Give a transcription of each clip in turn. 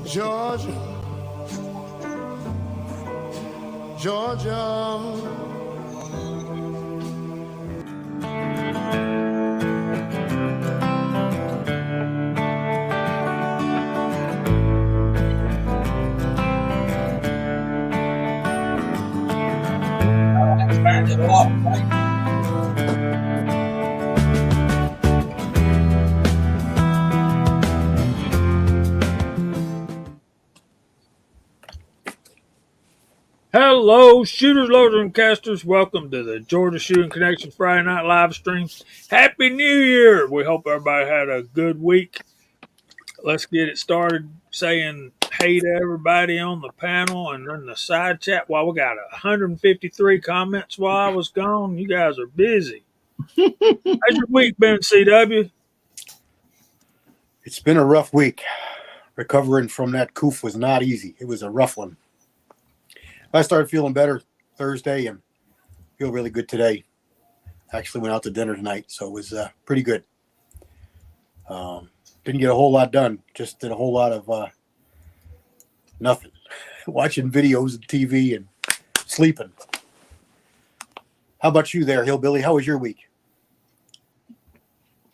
Georgia, Georgia. Hello, shooters, loaders, and casters. Welcome to the Georgia Shooting Connection Friday Night live stream. Happy New Year! We hope everybody had a good week. Let's get it started saying hey to everybody on the panel and in the side chat. Well, we got 153 comments while I was gone. You guys are busy. How's your week been, CW? It's been a rough week. Recovering from that coof was not easy. It was a rough one. I started feeling better Thursday and feel really good today. Actually went out to dinner tonight, so it was pretty good. Didn't get a whole lot done. Just did a whole lot of nothing. Watching videos and TV and sleeping. How about you there, Hillbilly? How was your week?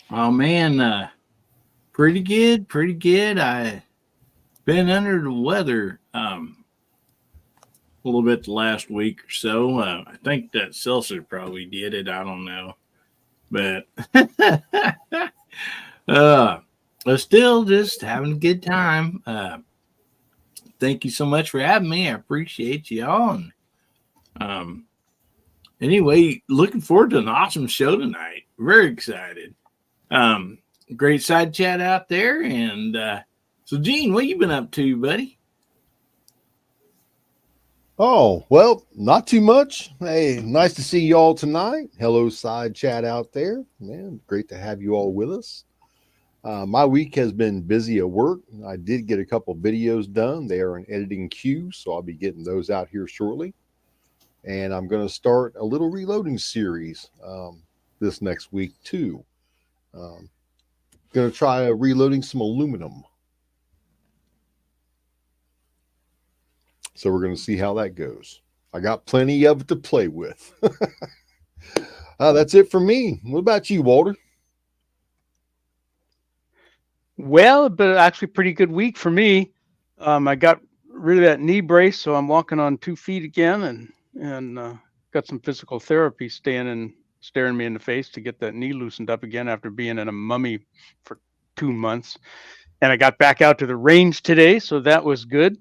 Oh, man, pretty good, pretty good. I been under the weather a little bit the last week or so. I think that seltzer probably did it. I don't know. But but still just having a good time. Thank you so much for having me. I appreciate you all. And anyway, looking forward to an awesome show tonight. Very excited. Great side chat out there. And so, Gene, what you been up to, buddy? Oh, well, not too much. Hey, nice to see you all tonight. Hello, side chat out there. Man, great to have you all with us. My week has been busy at work. I did get a couple videos done. They are in editing queue, so I'll be getting those out here shortly. And I'm going to start a little reloading series this next week, too. Going to try reloading some aluminum. So we're going to see how that goes. I got plenty of it to play with. That's it for me. What about you, Walter? Well, but actually pretty good week for me. I got rid of that knee brace, so I'm walking on 2 feet again, and got some physical therapy staring me in the face to get that knee loosened up again after being in a mummy for 2 months. And I got back out to the range today, so that was good.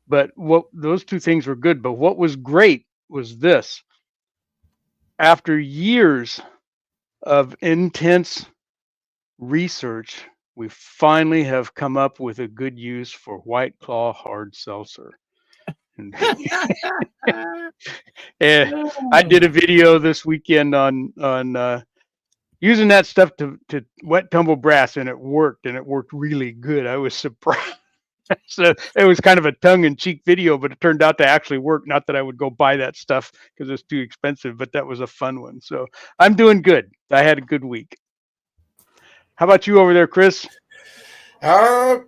But those two things were good. But what was great was this. After years of intense research, we finally have come up with a good use for White Claw hard seltzer. And I did a video this weekend on using that stuff to wet tumble brass, and it worked really good. I was surprised. So it was kind of a tongue-in-cheek video, but it turned out to actually work. Not that I would go buy that stuff because it's too expensive, but that was a fun one. So I'm doing good. I had a good week. How about you over there, Chris? Had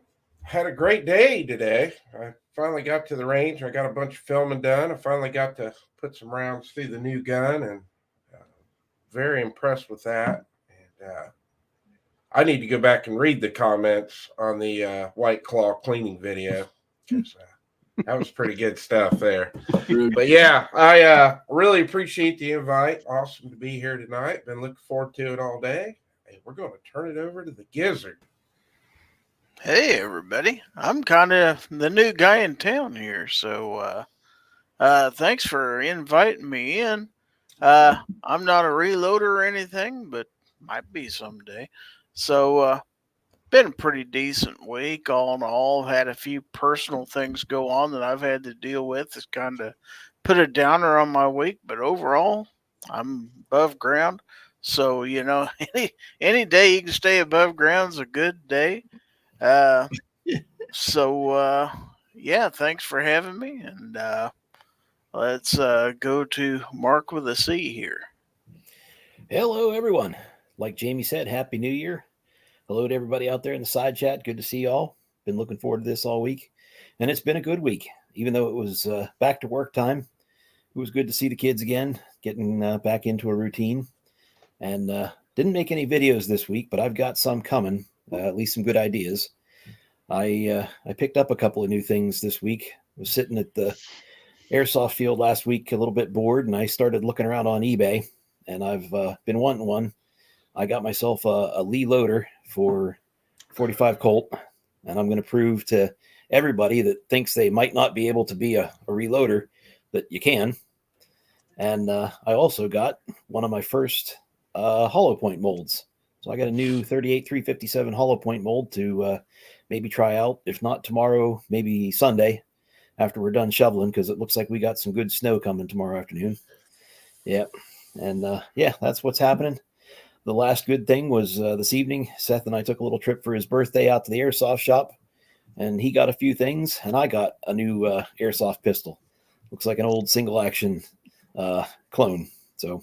a great day today. I finally got to the range. I got a bunch of filming done. I finally got to put some rounds through the new gun, and very impressed with that. And I need to go back and read the comments on the White Claw cleaning video, because that was pretty good stuff there. But yeah, I really appreciate the invite. Awesome to be here tonight. Been looking forward to it all day. And we're going to turn it over to the Gizzard. Hey, everybody. I'm kind of the new guy in town here, so thanks for inviting me in. I'm not a reloader or anything, but might be someday. So, been a pretty decent week all in all. Had a few personal things go on that I've had to deal with. It's kind of put a downer on my week, but overall, I'm above ground. So, any day you can stay above ground is a good day. So, thanks for having me. And let's go to Mark with a C here. Hello, everyone. Like Jamie said, Happy New Year. Hello to everybody out there in the side chat. Good to see y'all. Been looking forward to this all week, and it's been a good week. Even though it was back to work time, it was good to see the kids again, getting back into a routine. And didn't make any videos this week, but I've got some coming, at least some good ideas. I picked up a couple of new things this week. I was sitting at the airsoft field last week, a little bit bored, and I started looking around on eBay, and I've been wanting one. I got myself a Lee loader for 45 Colt, and I'm going to prove to everybody that thinks they might not be able to be a reloader that you can. And I also got one of my first hollow point molds. So I got a new 38-357 hollow point mold to maybe try out. If not tomorrow, maybe Sunday after we're done shoveling, because it looks like we got some good snow coming tomorrow afternoon. Yeah. And that's what's happening. The last good thing was this evening, Seth and I took a little trip for his birthday out to the airsoft shop, and he got a few things, and I got a new airsoft pistol. Looks like an old single action clone. So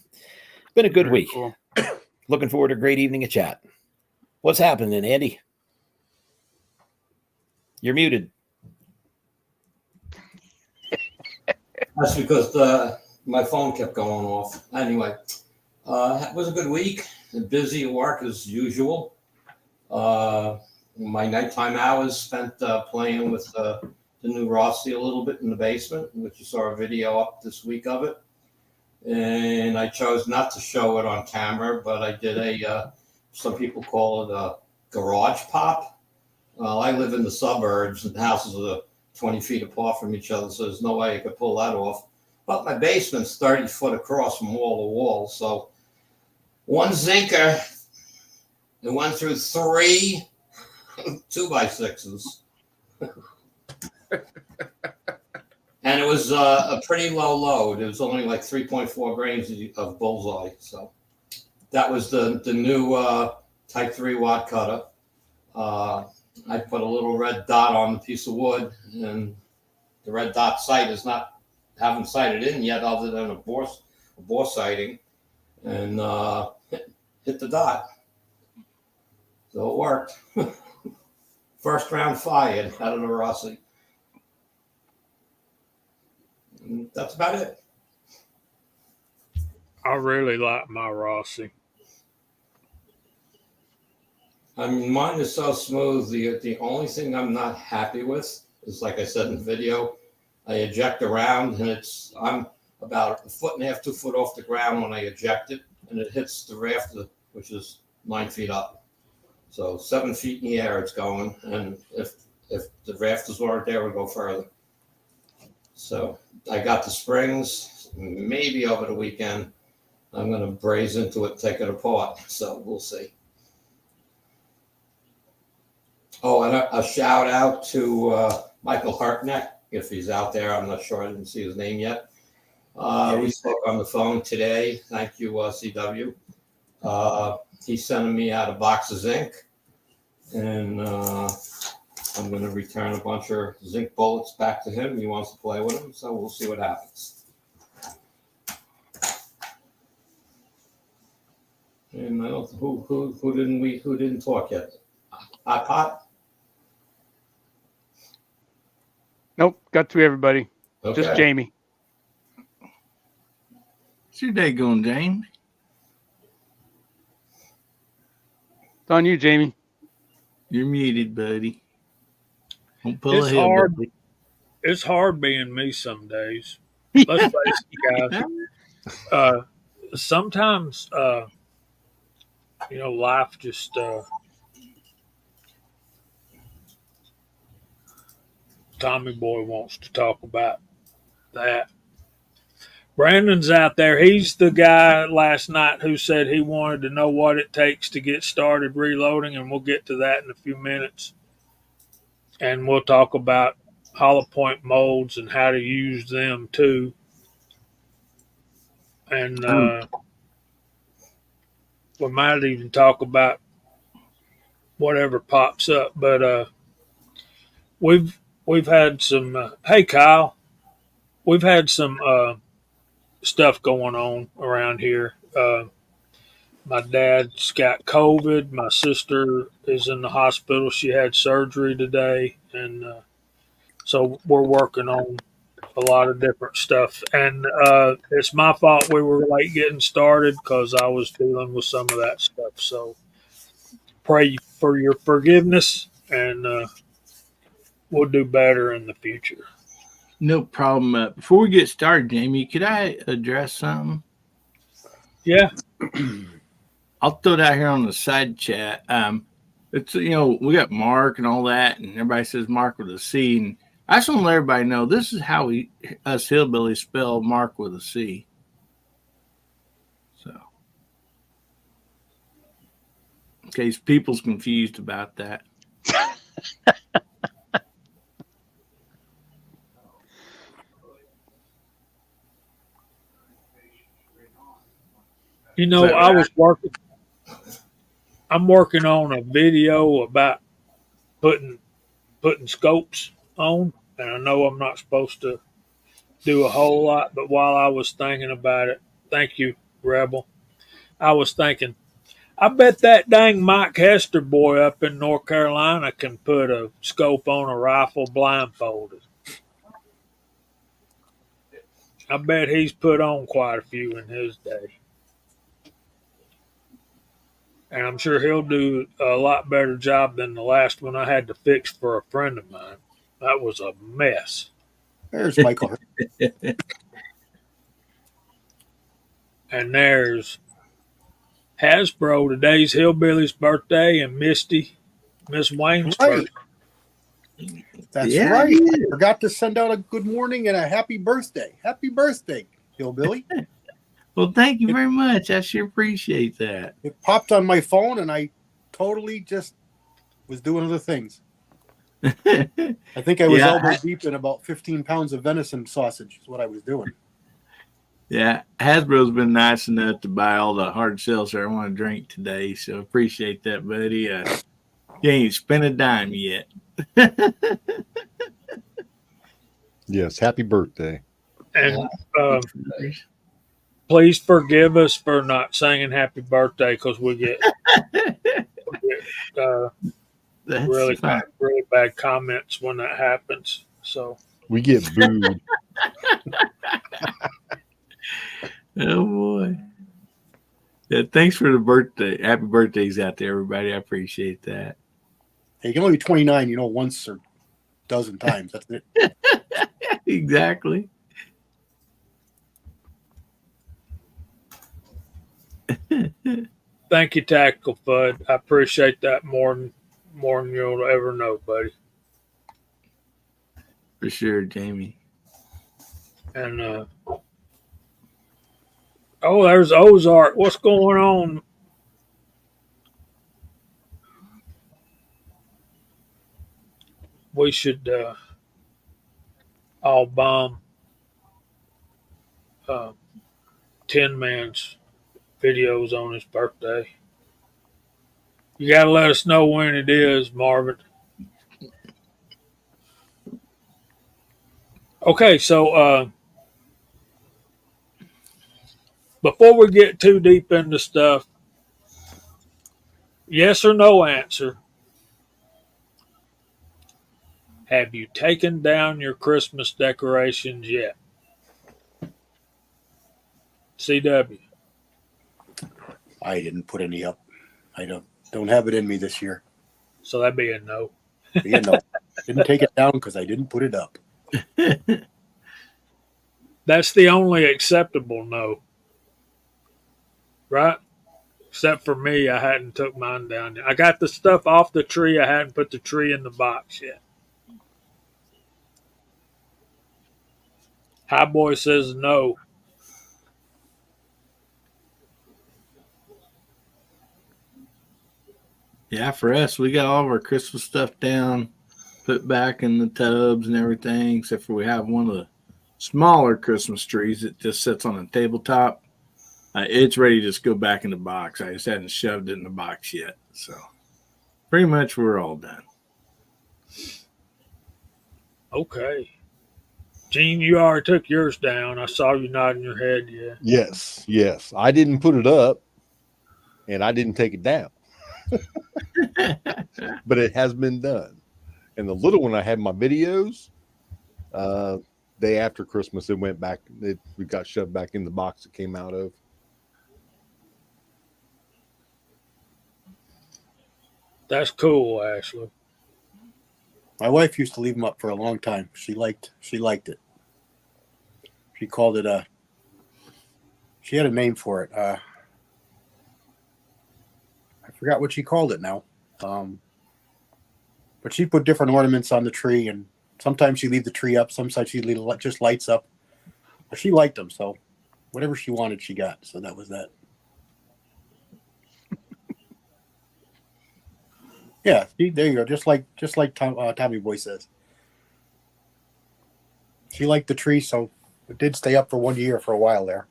been a good Very week. cool. Looking forward to a great evening of chat. What's happening, Andy? You're muted. That's because my phone kept going off. Anyway, it was a good week. Busy at work as usual. My nighttime hours spent playing with the new Rossi a little bit in the basement, which you saw a video up this week of it. And I chose not to show it on camera, but I did some people call it a garage pop. Well, I live in the suburbs and houses are 20 feet apart from each other, so there's no way I could pull that off. But my basement's 30 foot across from wall to wall, so one zinker, it went through 3 2x6s. And it was a pretty low load. It was only like 3.4 grains of bullseye. So that was the new Type 3 watt cutter. I put a little red dot on the piece of wood, and the red dot sight haven't sighted in yet, other than a bore sighting, and hit the dot. So it worked. First round fired out of the Rossi. And that's about it. I really like my Rossi. I mean, mine is so smooth. The only thing I'm not happy with is, like I said in the video, I eject around, and I'm about 1.5 feet, 2 foot off the ground when I eject it, and it hits the rafter, which is 9 feet up. So 7 feet in the air it's going, and if the rafters weren't there, it would go further. So I got the springs. Maybe over the weekend, I'm going to braze into it, take it apart. So we'll see. Oh, and a shout out to Michael Hartnett, if he's out there. I'm not sure. I didn't see his name yet. We spoke on the phone today. Thank you, CW. He's sending me out a box of zinc, and I'm going to return a bunch of zinc bullets back to him. He wants to play with them, so we'll see what happens. And I don't, who didn't talk yet? Hot Pot? Nope, got through everybody. Okay. Just Jamie. How's your day going, Jane? It's on you, Jamie. You're muted, buddy. Don't pull It's a hard. hillbilly. It's hard being me some days. Let's face it, guys. Sometimes, life just Tommy Boy wants to talk about that. Brandon's out there. He's the guy last night who said he wanted to know what it takes to get started reloading, and we'll get to that in a few minutes. And we'll talk about hollow point molds and how to use them too. And we might even talk about whatever pops up. But we've had some. Hey, Kyle, we've had some stuff going on around here. My dad's got COVID. My sister is in the hospital. She had surgery today, and so we're working on a lot of different stuff. And it's my fault we were late getting started because I was dealing with some of that stuff. So pray for your forgiveness, and we'll do better in the future. No problem. Before we get started, Jamie, could I address something? Yeah. I'll throw it out here on the side chat. It's we got Mark and all that, and everybody says Mark with a C. And I just want to let everybody know this is how us hillbillies spell Mark with a C. So, in case people's confused about that. You know, I'm working on a video about putting scopes on, and I know I'm not supposed to do a whole lot, but while I was thinking about it, thank you, Rebel. I was thinking, I bet that dang Mike Hester boy up in North Carolina can put a scope on a rifle blindfolded. I bet he's put on quite a few in his day. And I'm sure he'll do a lot better job than the last one I had to fix for a friend of mine. That was a mess. There's Michael. And there's Hasbro. Today's Hillbilly's birthday and Misty, Miss Wayne's Right. birthday. That's Yeah, right. yeah. I forgot to send out a good morning and a happy birthday. Happy birthday, Hillbilly. Well, thank you very much. I sure appreciate that. It popped on my phone and I totally just was doing other things. I think I was elbow deep in about 15 pounds of venison sausage is what I was doing. Yeah, Hasbro's been nice enough to buy all the hard seltzer I want to drink today, so appreciate that, buddy. You ain't spent a dime yet. Yes, happy birthday. And please forgive us for not singing happy birthday because we get really bad comments when that happens. So we get booed. Oh boy. Yeah, thanks for the birthday. Happy birthdays out there, everybody. I appreciate that. Hey, you can only be 29, once or a dozen times. That's it. Exactly. Thank you, Tactical Fud. I appreciate that more than you'll ever know, buddy. For sure, Jamie. And there's Ozark. What's going on? We should all bomb Tin Man's videos on his birthday. You got to let us know when it is, Marvin. Okay, so before we get too deep into stuff, yes or no answer. Have you taken down your Christmas decorations yet? CW. I didn't put any up. I don't have it in me this year. So that'd be a no. No. Didn't take it down because I didn't put it up. That's the only acceptable no. Right? Except for me, I hadn't took mine down yet. I got the stuff off the tree. I hadn't put the tree in the box yet. Highboy says no. Yeah, for us, we got all of our Christmas stuff down, put back in the tubs and everything, except for we have one of the smaller Christmas trees that just sits on a tabletop. It's ready to just go back in the box. I just hadn't shoved it in the box yet. So pretty much we're all done. Okay. Gene, you already took yours down. I saw you nodding your head, yeah. Yes. I didn't put it up. and I didn't take it down. But it has been done. And the little one, I had my videos. Day after Christmas, it went back. We got shoved back in the box it came out of. That's cool, Ashley. My wife used to leave them up for a long time. She liked it. She called it she had a name for it. I forgot what she called it now. But she put different ornaments on the tree, and sometimes she'd leave the tree up, sometimes she'd leave it just lights up. But she liked them, so whatever she wanted, she got. So that was that. Yeah, see, there you go. Just like Tommy Boy says. She liked the tree, so it did stay up for 1 year for a while there.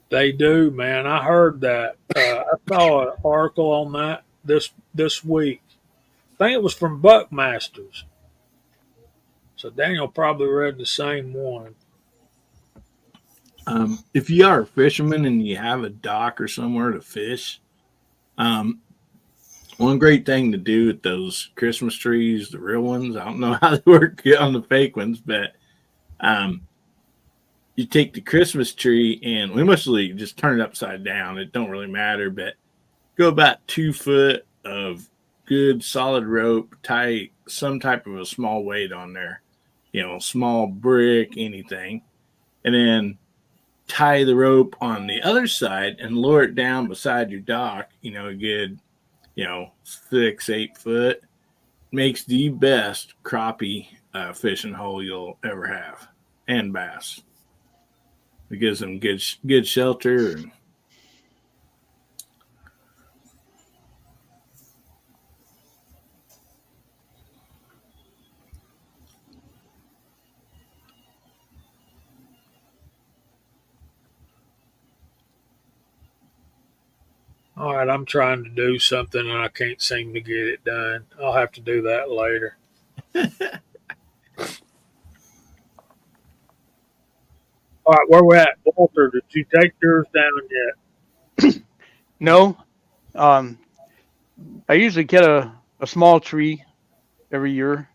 They do, man. I heard that. I saw an article on that this week. I think it was from Buckmasters. So Daniel probably read the same one. If you are a fisherman and you have a dock or somewhere to fish, one great thing to do with those Christmas trees, the real ones, I don't know how they work on the fake ones, but you take the Christmas tree and we mostly just turn it upside down. It don't really matter, but go about 2 foot of good solid rope, tie some type of a small weight on there, small brick, anything, and then tie the rope on the other side and lower it down beside your dock, a good, 6-8 foot. Makes the best crappie fishing hole you'll ever have, and bass. It gives them good shelter. And All right, I'm trying to do something and I can't seem to get it done. I'll have to do that later. All right, where we at? Walter, did you take yours down yet? No, I usually get a small tree every year.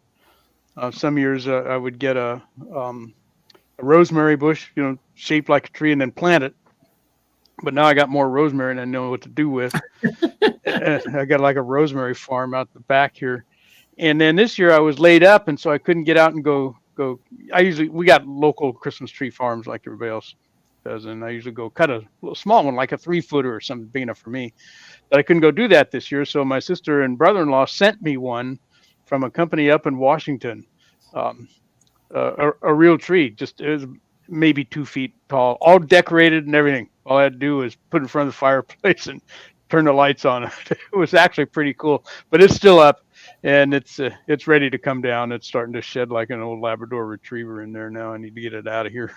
Some years I would get a rosemary bush, shaped like a tree, and then plant it. But now I got more rosemary and I know what to do with. I got like a rosemary farm out the back here. And then this year I was laid up, and so I couldn't get out and go. We got local Christmas tree farms like everybody else does, and I usually go cut a little small one, like a 3-footer or something big enough for me. But I couldn't go do that this year, so my sister and brother-in-law sent me one from a company up in Washington, a real tree, just it was maybe 2 feet tall, all decorated and everything. All I had to do was put it in front of the fireplace and turn the lights on. It was actually pretty cool, but it's still up. And it's ready to come down. It's starting to shed like an old Labrador retriever in there now. I need to get it out of here.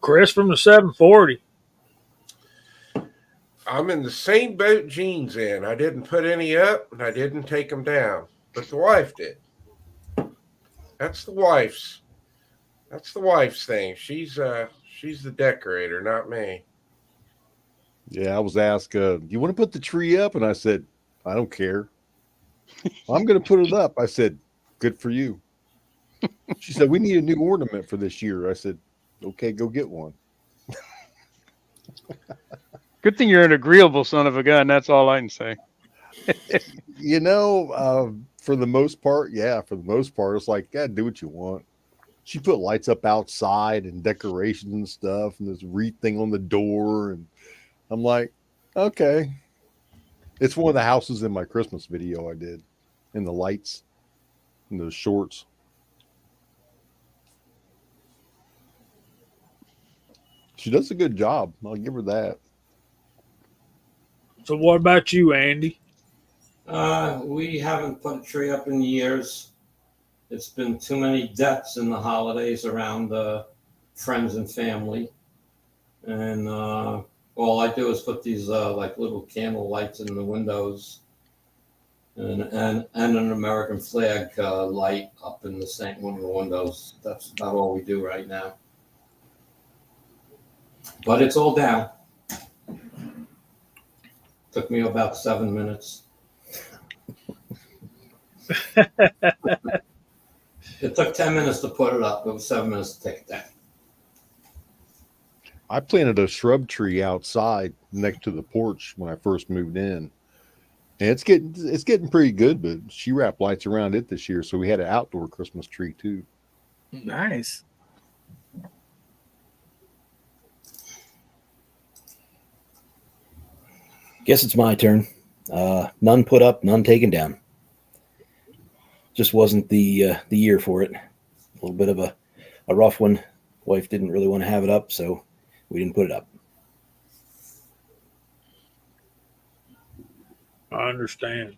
Chris from the 740. I'm in the same boat Gene's in. I didn't put any up and I didn't take them down, but the wife did. That's the wife's thing. She's the decorator, not me. Yeah, I was asked, you want to put the tree up? And I said, I don't care. I'm going to put it up. I said, good for you. She said, we need a new ornament for this year. I said, okay, go get one. Good thing you're an agreeable son of a gun. That's all I can say. For the most part, it's like, yeah, do what you want. She put lights up outside and decorations and stuff, and this wreath thing on the door. And I'm like, okay. It's one of the houses in my Christmas video I did, and the lights and those shorts. She does a good job. I'll give her that. So what about you, Andy? We haven't put a tree up in years. It's been too many deaths in the holidays around friends and family. And all I do is put these like little candle lights in the windows and an American flag light up in one of the windows. That's about all we do right now. But it's all down. Took me about 7 minutes. It took 10 minutes to put it up. It was 7 minutes to take it down. I planted a shrub tree outside next to the porch when I first moved in. And it's getting pretty good, but she wrapped lights around it this year, so we had an outdoor Christmas tree too. Nice. Guess it's my turn. None put up, none taken down. Just wasn't the year for it. A little bit of a rough one. Wife didn't really want to have it up, so we didn't put it up. I understand.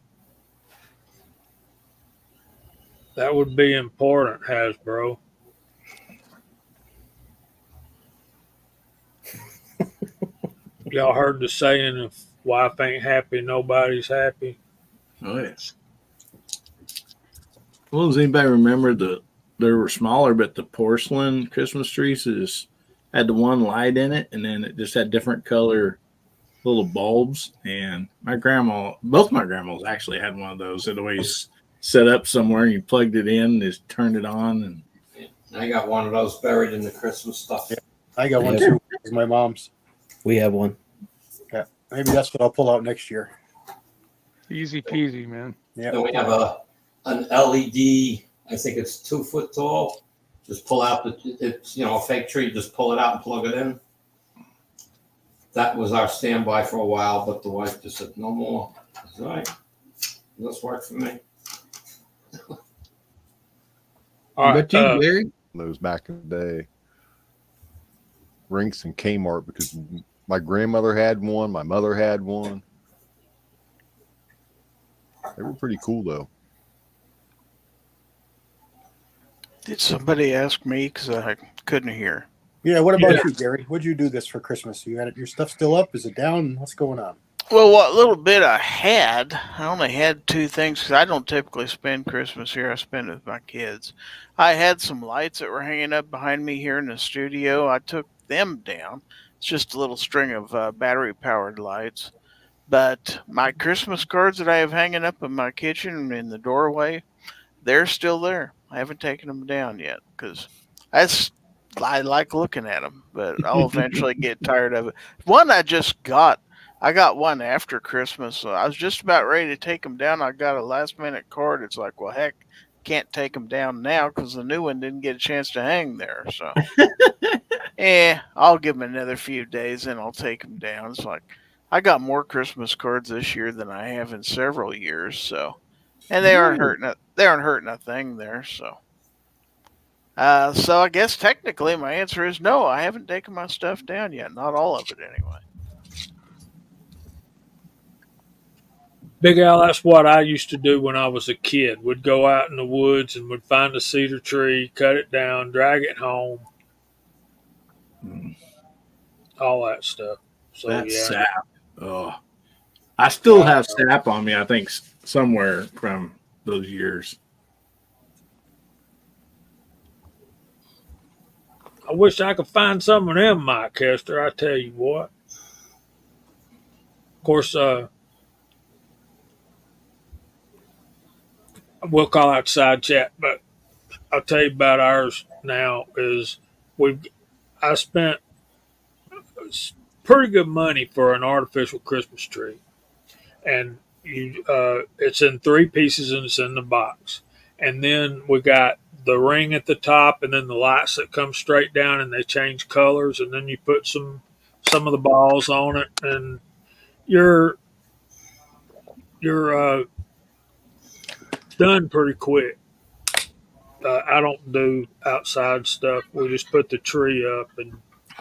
That would be important, Hasbro. Y'all heard the saying, if wife ain't happy, nobody's happy. Oh, yes. Well, does anybody remember they were smaller, but the porcelain Christmas trees had the one light in it, and then it just had different color little bulbs. And both my grandmas actually had one of those. It always set up somewhere, and you plugged it in, just turned it on. And I got one of those buried in the Christmas stuff. Yeah. I got one too. It's my mom's. We have one. Yeah, maybe that's what I'll pull out next year. Easy peasy, man. Yeah, Then we have an LED. I think it's 2 foot tall. Just pull out it's a fake tree. Just pull it out and plug it in. That was our standby for a while, but the wife just said no more. I said, all right, this worked for me. All right, but you, Gary? Those back in the day. Rinks and Kmart, because my grandmother had one, my mother had one. They were pretty cool though. Did somebody ask me? Because I couldn't hear. Yeah, what about you, Gary? What'd you do this for Christmas? You had your stuff still up? Is it down? What's going on? Well, what little bit I had, I only had 2 things because I don't typically spend Christmas here. I spend it with my kids. I had some lights that were hanging up behind me here in the studio. I took them down. It's just a little string of battery-powered lights. But my Christmas cards that I have hanging up in my kitchen in the doorway, they're still there. I haven't taken them down yet because I like looking at them, but I'll eventually get tired of it. One I just got. I got one after Christmas. So I was just about ready to take them down. I got a last minute card. It's like, well, heck, can't take them down now because the new one didn't get a chance to hang there. So, I'll give them another few days and I'll take them down. It's like I got more Christmas cards this year than I have in several years. So, and they aren't hurting. They aren't hurting a thing there. So, so I guess technically my answer is no. I haven't taken my stuff down yet. Not all of it, anyway. Big Al, that's what I used to do when I was a kid. Would go out in the woods and would find a cedar tree, cut it down, drag it home, all that stuff. So That's yeah, sap. Oh, I still have sap on me. I think somewhere from those years. I wish I could find some of them, Mike Hester. I tell you what. Of course, we'll call out side chat, but I'll tell you about ours now. I spent pretty good money for an artificial Christmas tree, and it's in 3 pieces and it's in the box, and then we got the ring at the top, and then the lights that come straight down and they change colors, and then you put some of the balls on it, and you're done pretty quick. I don't do outside stuff. We just put the tree up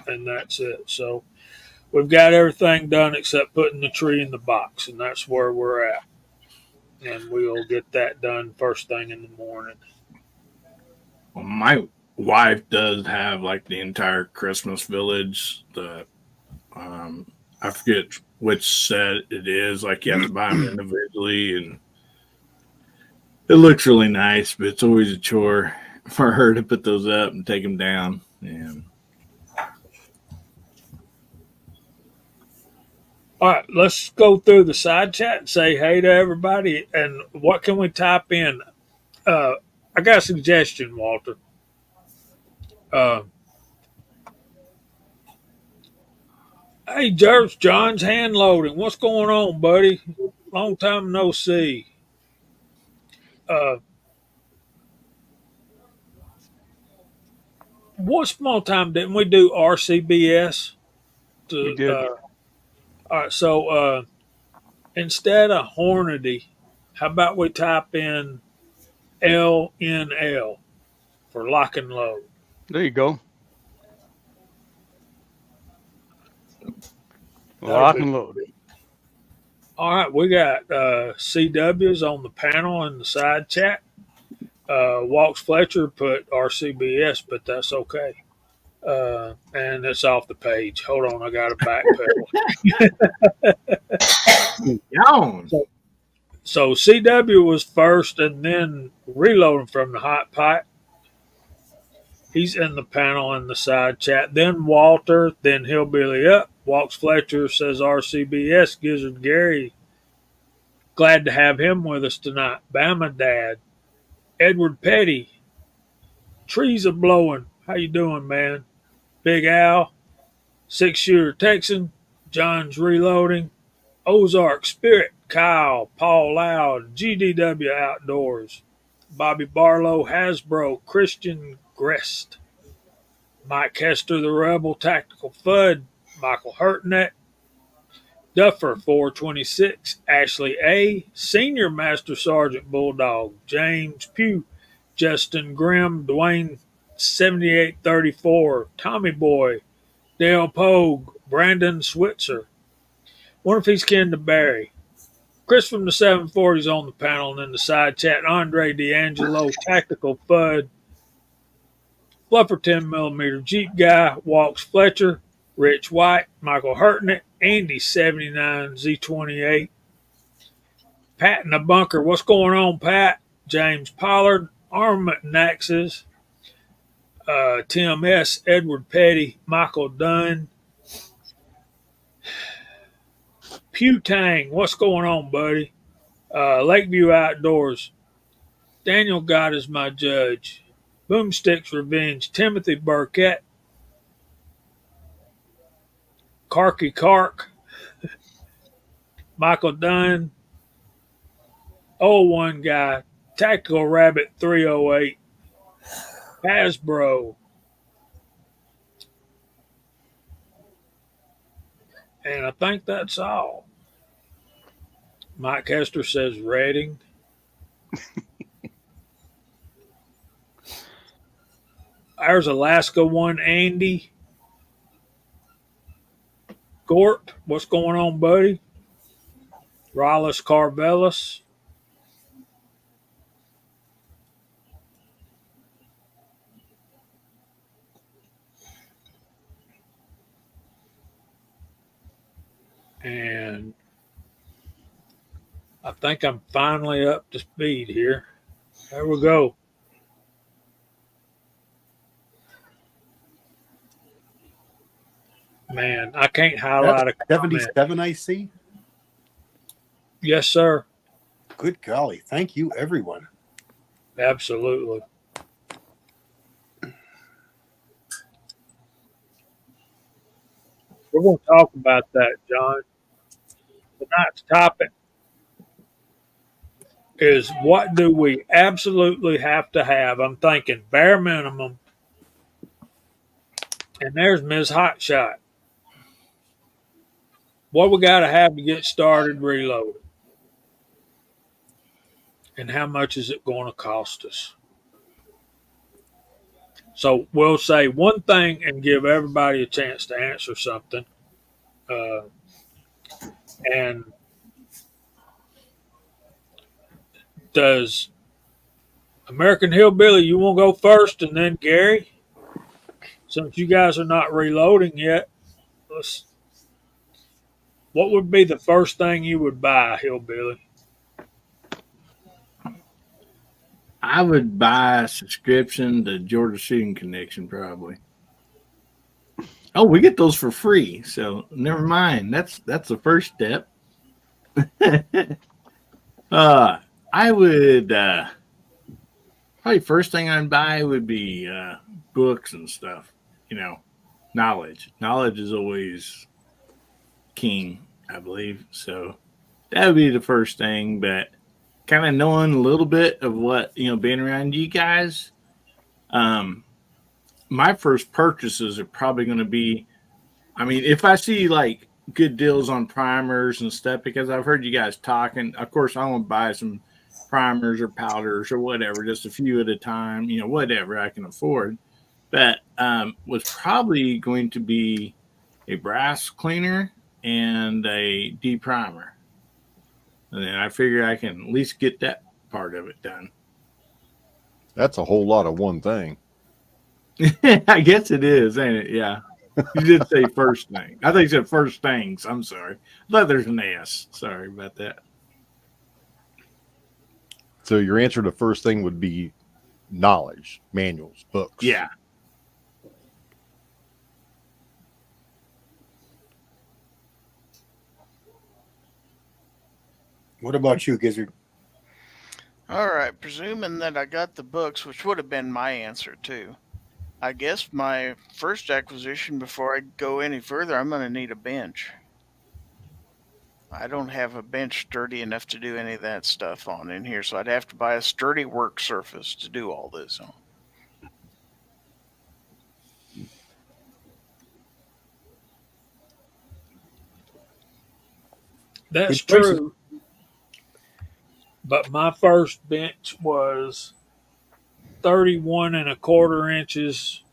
and that's it. So we've got everything done except putting the tree in the box, and that's where we're at. And we'll get that done first thing in the morning. Well, my wife does have like the entire Christmas village. I forget which set it is. Like you have to buy them individually, and It looks really nice, but it's always a chore for her to put those up and take them down. And All right, let's go through the side chat and say hey to everybody. And what can we type in? I got a suggestion, Walter. Uh, hey, Jervis, John's hand loading. What's going on, buddy? Long time no see. Uh, One small time didn't we do RCBS? We To did. all right, so instead of Hornady, how about we type in LNL for lock and load? There you go. That'll Lock be and load. all right. We got CWs on the panel in the side chat. Walks Fletcher put RCBS, but that's okay. And it's off the page. Hold on, I got to backpedal. yawn. So CW was first, and then reloading from the hot pipe. He's in the panel in the side chat. Then Walter, then Hillbilly Up. Walks Fletcher says RCBS. Gizzard Gary, glad to have him with us tonight. Bama Dad, Edward Petty, trees are blowing. How you doing, man? Big Al, 6-shooter Texan, John's reloading. Ozark Spirit, Kyle, Paul Loud, GDW Outdoors, Bobby Barlow, Hasbro, Christian Grest, Mike Hester, the Rebel Tactical Fud, Michael Hurtnett, Duffer 426, Ashley A, Senior Master Sergeant Bulldog, James Pugh, Justin Grimm, Dwayne 7834, Tommy Boy, Dale Pogue, Brandon Switzer. Wonder if he's kin to Barry. Chris from the 740s on the panel and in the side chat. Andre D'Angelo, Tactical Fud, Fluffer 10mm, Jeep Guy, Walks Fletcher, Rich White, Michael Hurtnett, Andy 79 Z28, Pat in the bunker. What's going on, Pat? James Pollard, Armament Naxes, Tim S, Edward Petty, Michael Dunn, Pew Tang. What's going on, buddy? Lakeview Outdoors. Daniel God is my judge. Boomsticks Revenge. Timothy Burkett. Karky Kark. Michael Dunn. One guy. Tactical Rabbit 308. Hasbro. And I think that's all. Mike Hester says Reading. There's Alaska one, Andy. Gort, what's going on, buddy? Rallis Carvelis. And I think I'm finally up to speed here. There we go. Man, I can't highlight a comment. 77, I see. Yes, sir. Good golly. Thank you, everyone. Absolutely. We're going to talk about that, John. Tonight's topic is what do we absolutely have to have? I'm thinking bare minimum. And there's Ms. Hotshot. What we got to have to get started reloading? And how much is it going to cost us? So we'll say one thing and give everybody a chance to answer something. And does American Hillbilly, you want to go first and then Gary? Since you guys are not reloading yet, what would be the first thing you would buy, Hillbilly? I would buy a subscription to Georgia Shooting Connection probably. Oh, we get those for free, so never mind. That's the first step. I would probably first thing I'd buy would be books and stuff. You know, knowledge. Knowledge is always king, I believe. So that would be the first thing. But kind of knowing a little bit of what being around you guys, my first purchases are probably going to be. I mean, if I see like good deals on primers and stuff, because I've heard you guys talking. Of course, I want to buy some primers or powders or whatever, just a few at a time. Whatever I can afford. But was probably going to be a brass cleaner and a deprimer. And then I figure I can at least get that part of it done. That's a whole lot of one thing. I guess it is, ain't it? Yeah. You did say first thing. I think you said first things. I'm sorry. I thought there's an S. Sorry about that. So your answer to the first thing would be knowledge, manuals, books. Yeah. What about you, Gizzard? All right, presuming that I got the books, which would have been my answer too. I guess my first acquisition before I go any further, I'm going to need a bench. I don't have a bench sturdy enough to do any of that stuff on in here, so I'd have to buy a sturdy work surface to do all this on. – That's Good choices. true. But my first bench was 31 and a quarter inches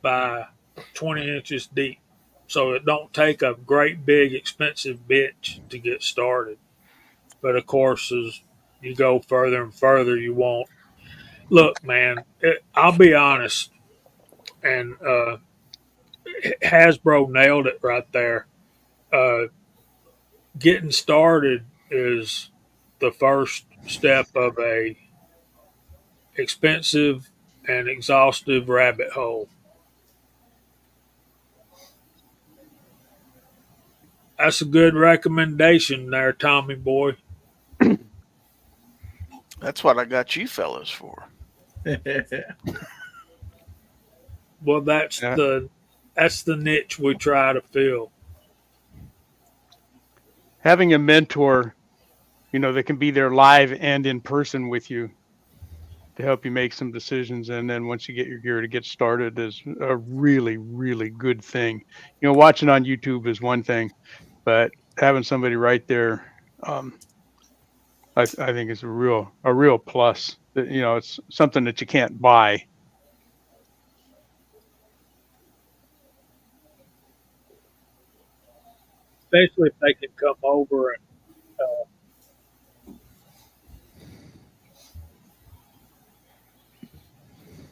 by 20 inches deep. So it don't take a great big expensive bench to get started. But of course, as you go further and further, you won't. Look, man, I'll be honest, and Hasbro nailed it right there. Getting started is the first step of a expensive and exhaustive rabbit hole. That's a good recommendation there, Tommy boy. That's what I got you fellas for. Well, that's Yeah. the niche we try to fill. Having a mentor, that can be there live and in person with you to help you make some decisions. And then once you get your gear to get started is a really, really good thing. Watching on YouTube is one thing, but having somebody right there, I think is a real plus. It's something that you can't buy. Especially if they can come over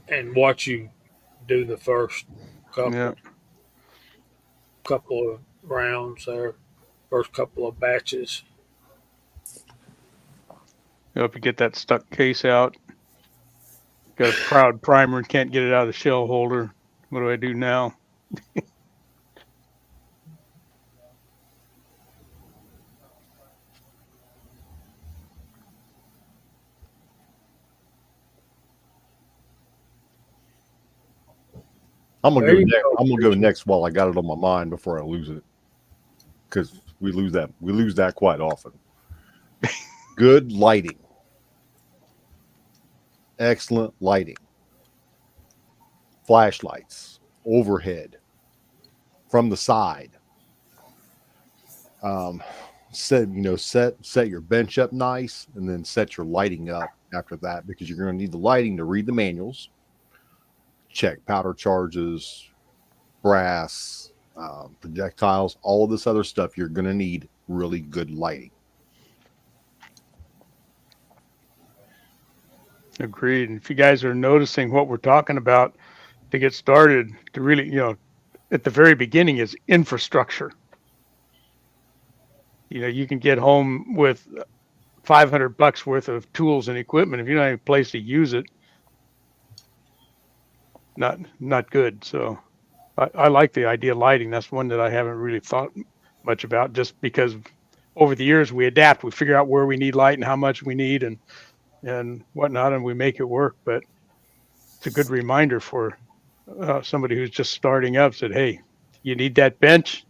and watch you do the first Yeah. couple of rounds there, first couple of batches. If you get that stuck case out, got a proud primer and can't get it out of the shell holder. What do I do now? I'm gonna There go you next. go. I'm gonna go next while I got it on my mind before I lose it, because we lose that quite often. Good lighting, excellent lighting, flashlights, overhead, from the side. Set your bench up nice, and then set your lighting up after that, because you're going to need the lighting to read the manuals, check powder charges, brass, projectiles, all of this other stuff. You're going to need really good lighting. Agreed. And if you guys are noticing what we're talking about to get started, to really, at the very beginning is infrastructure. You can get home with $500 worth of tools and equipment. If you don't have a place to use it, not good. So I like the idea of lighting. That's one that I haven't really thought much about, just because over the years we adapt. We figure out where we need light and how much we need and whatnot, and we make it work. But it's a good reminder for somebody who's just starting up. Said, hey, you need that bench,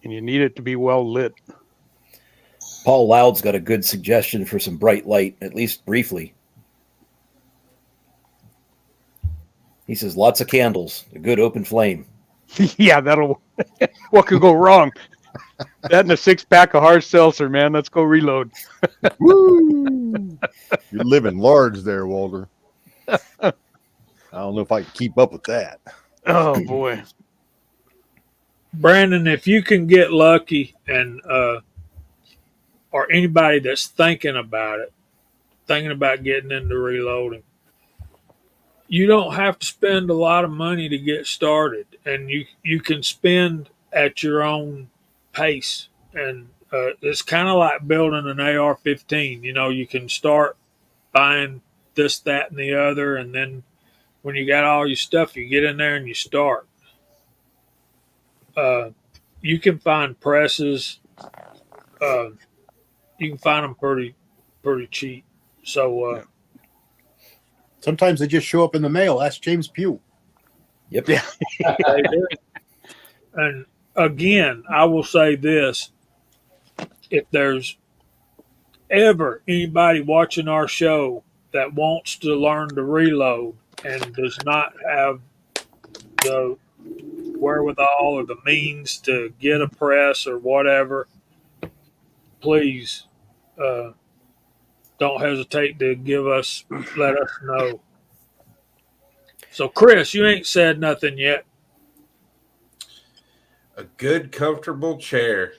and you need it to be well lit. Paul Loud's got a good suggestion for some bright light, at least briefly. He says lots of candles, a good open flame. Yeah, that'll. What could go wrong? That and a 6-pack of hard seltzer, man. Let's go reload. Woo! You're living large there, Walter. I don't know if I can keep up with that. Oh boy. Brandon, if you can get lucky and or anybody that's thinking about getting into reloading, you don't have to spend a lot of money to get started, and you can spend at your own pace. And it's kind of like building an AR-15. You know, you can start buying this, that, and the other, and then when you got all your stuff, you get in there and you start. You can find presses. You can find them pretty cheap. So Sometimes they just show up in the mail. That's James Pugh. Yep. Yeah. they do. And again, I will say this: if there's ever anybody watching our show that wants to learn to reload and does not have the wherewithal or the means to get a press or whatever, please don't hesitate to let us know. So, Chris, you ain't said nothing yet. A good, comfortable chair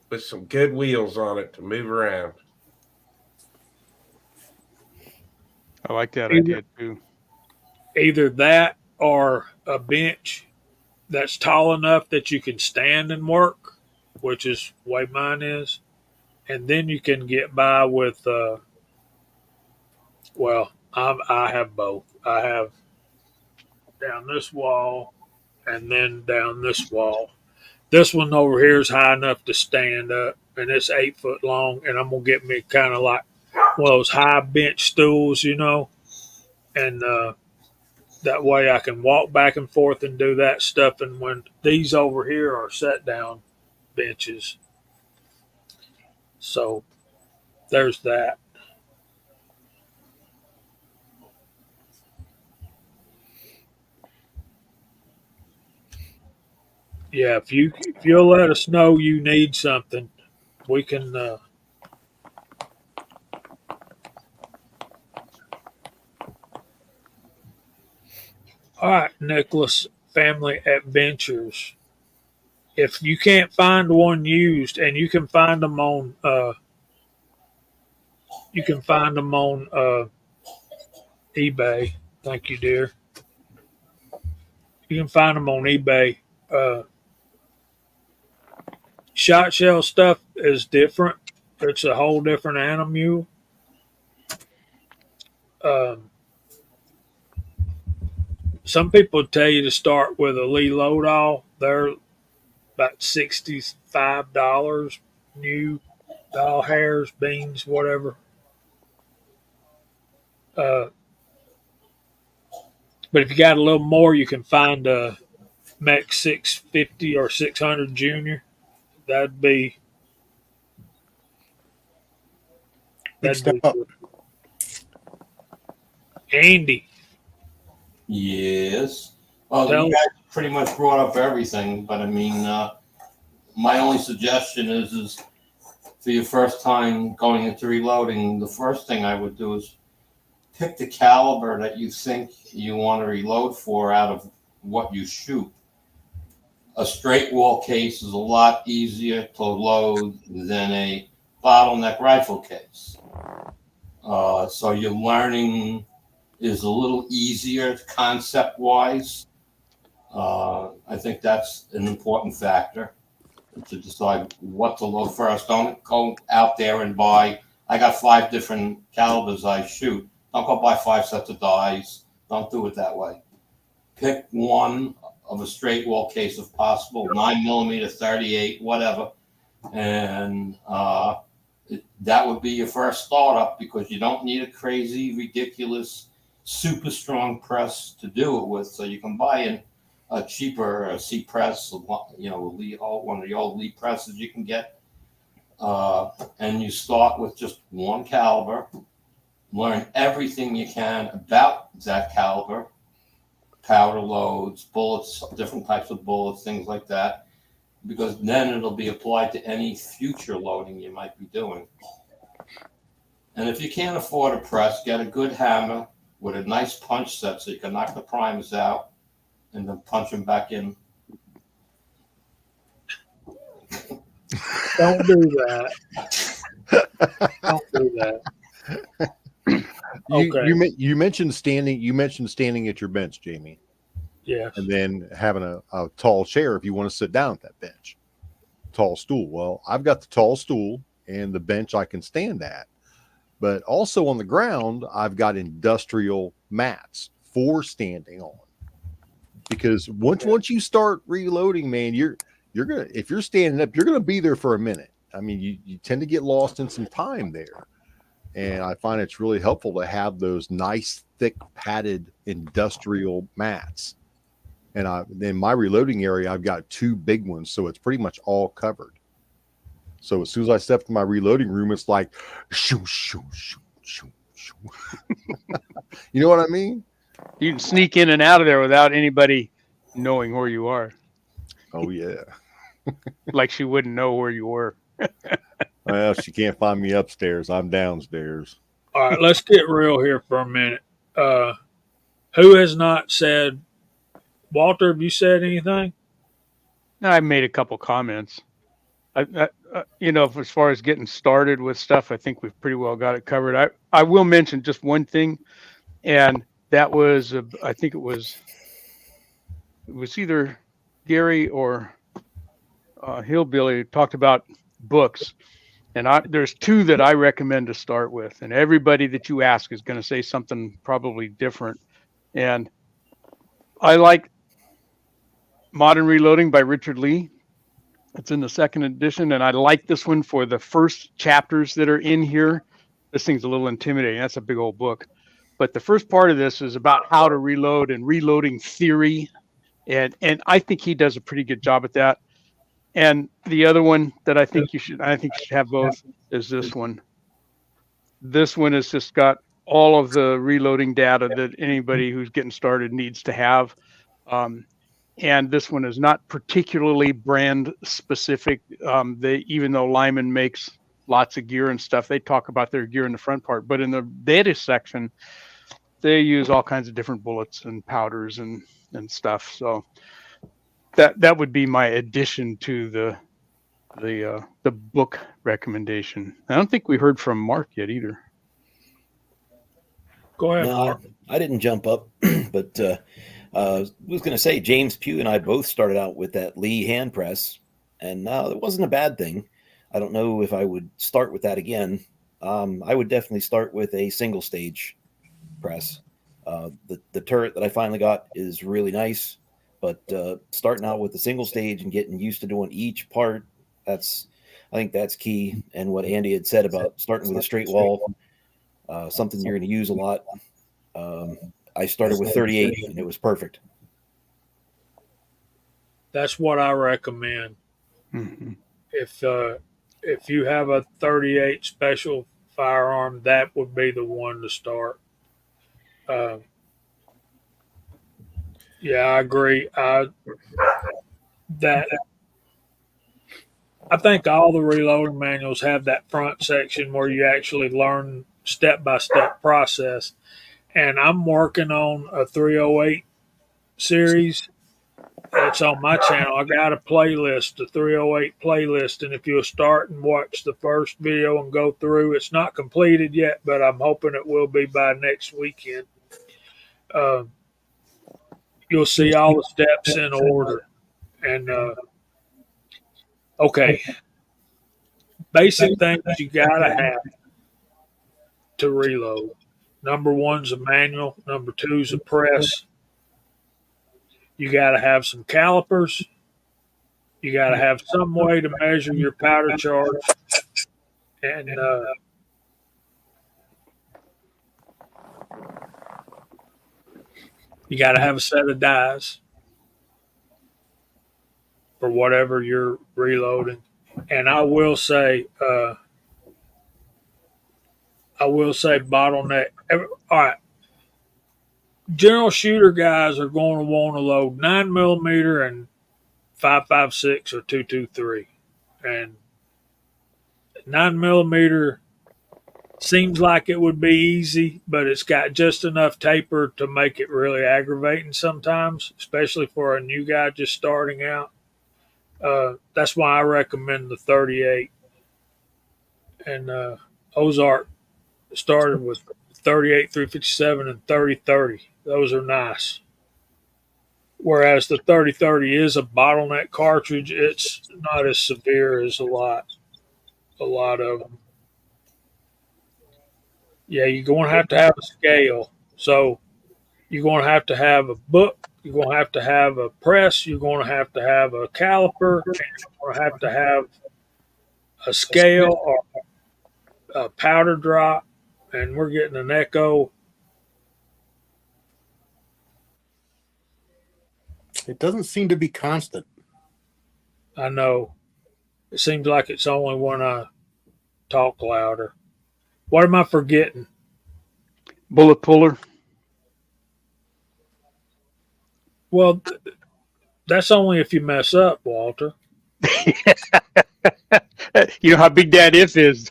with some good wheels on it to move around. I like that idea too. Either that or a bench that's tall enough that you can stand and work, which is the way mine is. And then you can get by with, I have both. I have down this wall and then down this wall. This one over here is high enough to stand up, and it's 8 foot long. And I'm gonna get me kind of like one of those high bench stools, you know, and that way I can walk back and forth and do that stuff. And when these over here are set down benches, so there's that. Yeah, if you'll let us know you need something, we can. All right, Nicholas, Family Adventures. If you can't find one used, and you can find them on, eBay. Thank you, dear. You can find them on eBay. Shot shell stuff is different. It's a whole different animal. Some people tell you to start with a Lee Lodahl. They're about $65 new, doll hairs, beans, whatever. But if you got a little more, you can find a Mech 650 or 600 Junior. That'd be Step up. good. Andy, Yes. Well, Tell- you guys pretty much brought up everything, but I mean, my only suggestion is for your first time going into reloading, the first thing I would do is pick the caliber that you think you want to reload for out of what you shoot. A straight wall case is a lot easier to load than a bottleneck rifle case. So your learning is a little easier concept wise. I think that's an important factor. to decide what to load first. Don't go out there and buy. I got 5 different calibers I shoot. Don't go buy 5 sets of dies. Don't do it that way. Pick one of a straight wall case if possible, 9mm, 38, whatever, and that would be your first startup, because you don't need a crazy, ridiculous, super strong press to do it with. So you can buy a cheaper C press, one of the old Lee presses you can get, and you start with just one caliber. Learn everything you can about that caliber, powder loads, bullets, different types of bullets, things like that, because then it'll be applied to any future loading you might be doing. And if you can't afford a press, get a good hammer with a nice punch set so you can knock the primers out and then punch them back in. Don't do that. Don't do that. Okay. You mentioned standing. You mentioned standing at your bench, Jamie, Yeah. and then having a tall chair if you want to sit down at that bench. Tall stool. Well, I've got the tall stool and the bench I can stand at, but also on the ground I've got industrial mats for standing on. Because once you start reloading, man, you're gonna, if you're standing up, you're gonna be there for a minute. I mean, you tend to get lost in some time there. And I find it's really helpful to have those nice, thick, padded industrial mats. And in my reloading area, I've got 2 big ones, so it's pretty much all covered. So as soon as I step to my reloading room, it's like, shoo, shoo, shoo, shoo, shoo. You know what I mean? You can sneak in and out of there without anybody knowing where you are. Oh, yeah. Like she wouldn't know where you were. Well, she can't find me upstairs. I'm downstairs. All right, let's get real here for a minute. Who has not said, Walter, have you said anything? No, I made a couple comments. As far as getting started with stuff, I think we've pretty well got it covered. I will mention just one thing, and that was, I think it was either Gary or Hillbilly talked about books. And there's 2 that I recommend to start with. And everybody that you ask is going to say something probably different. And I like Modern Reloading by Richard Lee. It's in the 2nd edition. And I like this one for the first chapters that are in here. This thing's a little intimidating. That's a big old book. But the first part of this is about how to reload and reloading theory. And I think he does a pretty good job at that. And the other one that I think you should have both, is this one. This one has just got all of the reloading data that anybody who's getting started needs to have. And this one is not particularly brand specific. Even though Lyman makes lots of gear and stuff, they talk about their gear in the front part. But in the data section, they use all kinds of different bullets and powders and stuff. So that would be my addition to the book recommendation. I don't think we heard from Mark yet either. Go ahead, No, Mark. I didn't jump up, but I was going to say James Pugh and I both started out with that Lee hand press, and it wasn't a bad thing. I don't know if I would start with that again. I would definitely start with a single stage press. The turret that I finally got is really nice. But starting out with the single stage and getting used to doing each part, I think that's key. And what Andy had said about starting with a straight wall, something you're going to use a lot. I started with 38 and it was perfect. That's what I recommend. Mm-hmm. If you have a 38 special firearm, that would be the one to start. Yeah, I agree. I think all the reloading manuals have that front section where you actually learn step-by-step process. And I'm working on a 308 series. It's on my channel. I got a playlist, the 308 playlist. And if you'll start and watch the first video and go through, it's not completed yet, but I'm hoping it will be by next weekend. You'll see all the steps in order. And Okay. Basic things you gotta have to reload. Number one's a manual. Number two's a press. You gotta have some calipers. You gotta have some way to measure your powder charge, and you gotta have a set of dies for whatever you're reloading. And I will say bottleneck. All right, general shooter guys are going to want to load 9mm and 5.56 or 2.23, and 9mm seems like it would be easy, but it's got just enough taper to make it really aggravating sometimes, especially for a new guy just starting out. That's why I recommend the 38. And Ozark started with 38 357 and 3030. Those are nice. Whereas the 3030 is a bottleneck cartridge, it's not as severe as a lot of them. Yeah, you're going to have a scale. So you're going to have a book. You're going to have a press. You're going to have a caliper. And you're going to have a scale or a powder drop. And we're getting an echo. It doesn't seem to be constant. I know. It seems like it's only when I talk louder. What am I forgetting? Bullet puller. Well, that's only if you mess up, Walter. You know how big that if is.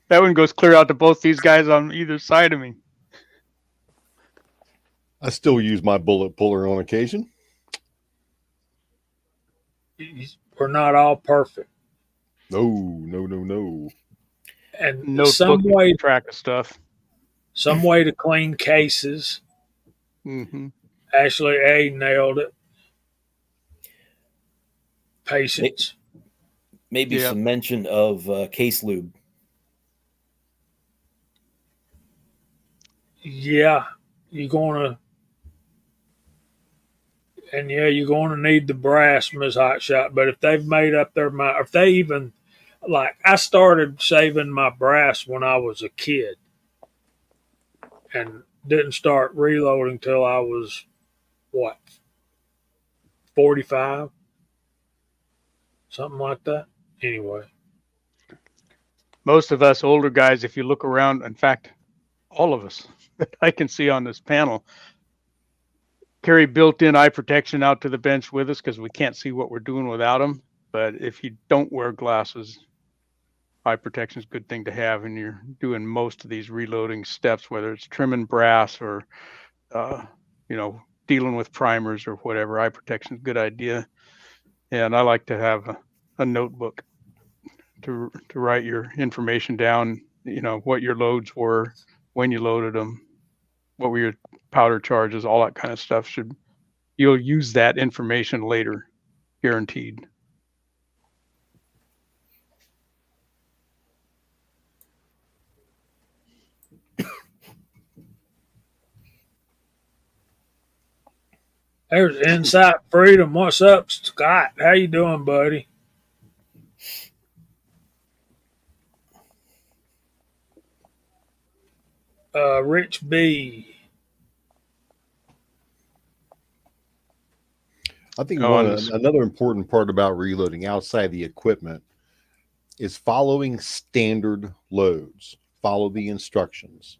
That one goes clear out to both these guys on either side of me. I still use my bullet puller on occasion. We're not all perfect. No. And Notebook track of stuff. Some way to clean cases. Mm-hmm. Ashley A nailed it. Patience. Maybe some mention of case lube. Yeah, you're going to need the brass, Ms. Hotshot. But if they've made up their mind, if they even, like, I started saving my brass when I was a kid and didn't start reloading till I was, 45? Something like that. Anyway. Most of us older guys, if you look around, in fact, all of us that I can see on this panel, carry built-in eye protection out to the bench with us because we can't see what we're doing without them. But if you don't wear glasses, eye protection is a good thing to have, and you're doing most of these reloading steps, whether it's trimming brass or, dealing with primers or whatever. Eye protection is a good idea. And I like to have a notebook to write your information down, what your loads were, when you loaded them, what were your powder charges, all that kind of stuff. You'll use that information later, guaranteed. There's Insight Freedom. What's up, Scott? How you doing, buddy? Rich B. I think another important part about reloading outside the equipment is following standard loads. Follow the instructions.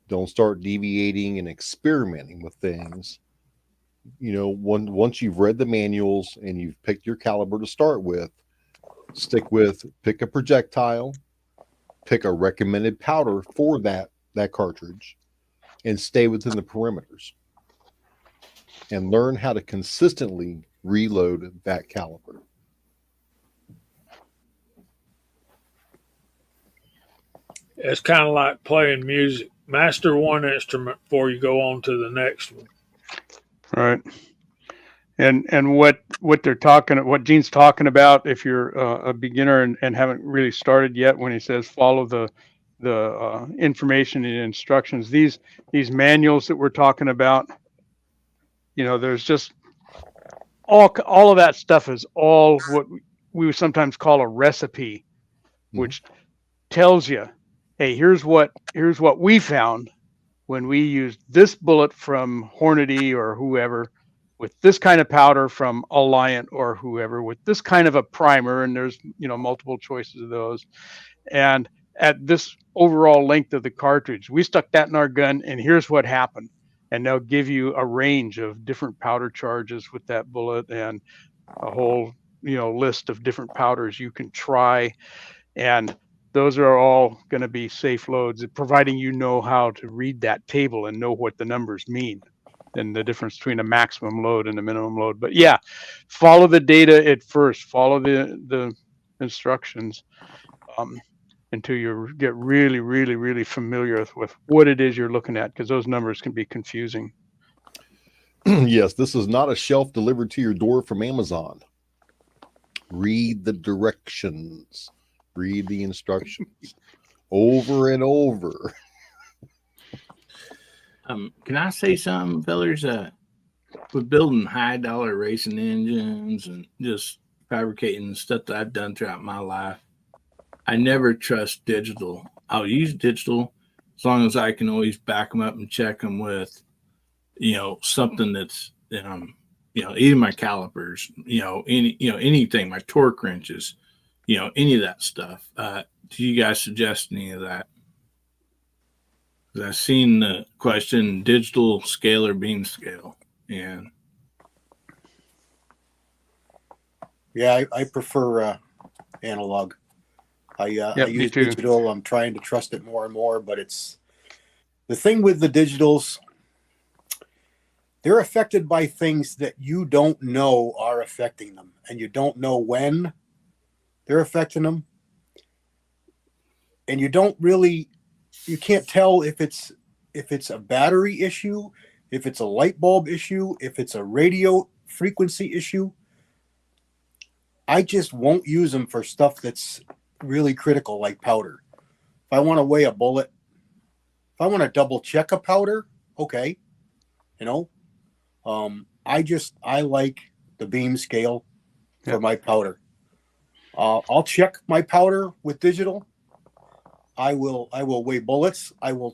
Don't start deviating and experimenting with things. Once you've read the manuals and you've picked your caliber to start with, pick a projectile, pick a recommended powder for that cartridge, and stay within the perimeters. And learn how to consistently reload that caliber. It's kind of like playing music. Master one instrument before you go on to the next one. Right. And what Gene's talking about, if you're a beginner and haven't really started yet, when he says follow the information and instructions, these manuals that we're talking about, there's just all of that stuff is all what we would sometimes call a recipe, which tells you, hey, here's what we found when we used this bullet from Hornady or whoever, with this kind of powder from Alliant or whoever, with this kind of a primer, and there's multiple choices of those, and at this overall length of the cartridge, we stuck that in our gun, and here's what happened. And they'll give you a range of different powder charges with that bullet, and a whole list of different powders you can try, and those are all going to be safe loads, providing you know how to read that table and know what the numbers mean and the difference between a maximum load and a minimum load. But yeah, follow the data at first, follow the instructions until you get really, really, really familiar with what it is you're looking at, because those numbers can be confusing. Yes, this is not a shelf delivered to your door from Amazon. Read the directions. Read the instructions over and over. Can I say something, fellers? With building high dollar racing engines and just fabricating stuff that I've done throughout my life, I never trust digital. I'll use digital as long as I can always back them up and check them with, something that's, either my calipers, anything, my torque wrenches, any of that stuff. Do you guys suggest any of that? Because I've seen the question, digital scale or beam scale. And yeah, I prefer analog. I use digital. I'm trying to trust it more and more, but it's the thing with the digitals. They're affected by things that you don't know are affecting them, and you don't know when they're affecting them. And you can't tell if it's a battery issue, if it's a light bulb issue, if it's a radio frequency issue. I just won't use them for stuff that's really critical, like powder. If I want to weigh a bullet, if I want to double check a powder, okay. I like the beam scale for my powder. I'll check my powder with digital. I will weigh bullets. I will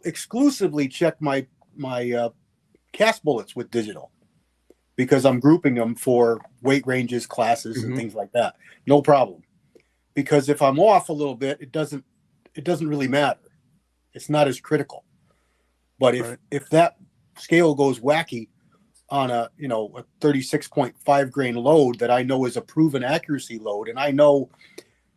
exclusively check my cast bullets with digital, because I'm grouping them for weight ranges, classes, and things like that. No problem. Because if I'm off a little bit, it doesn't really matter. It's not as critical. But if that scale goes wacky on a 36.5 grain load that I know is a proven accuracy load, and I know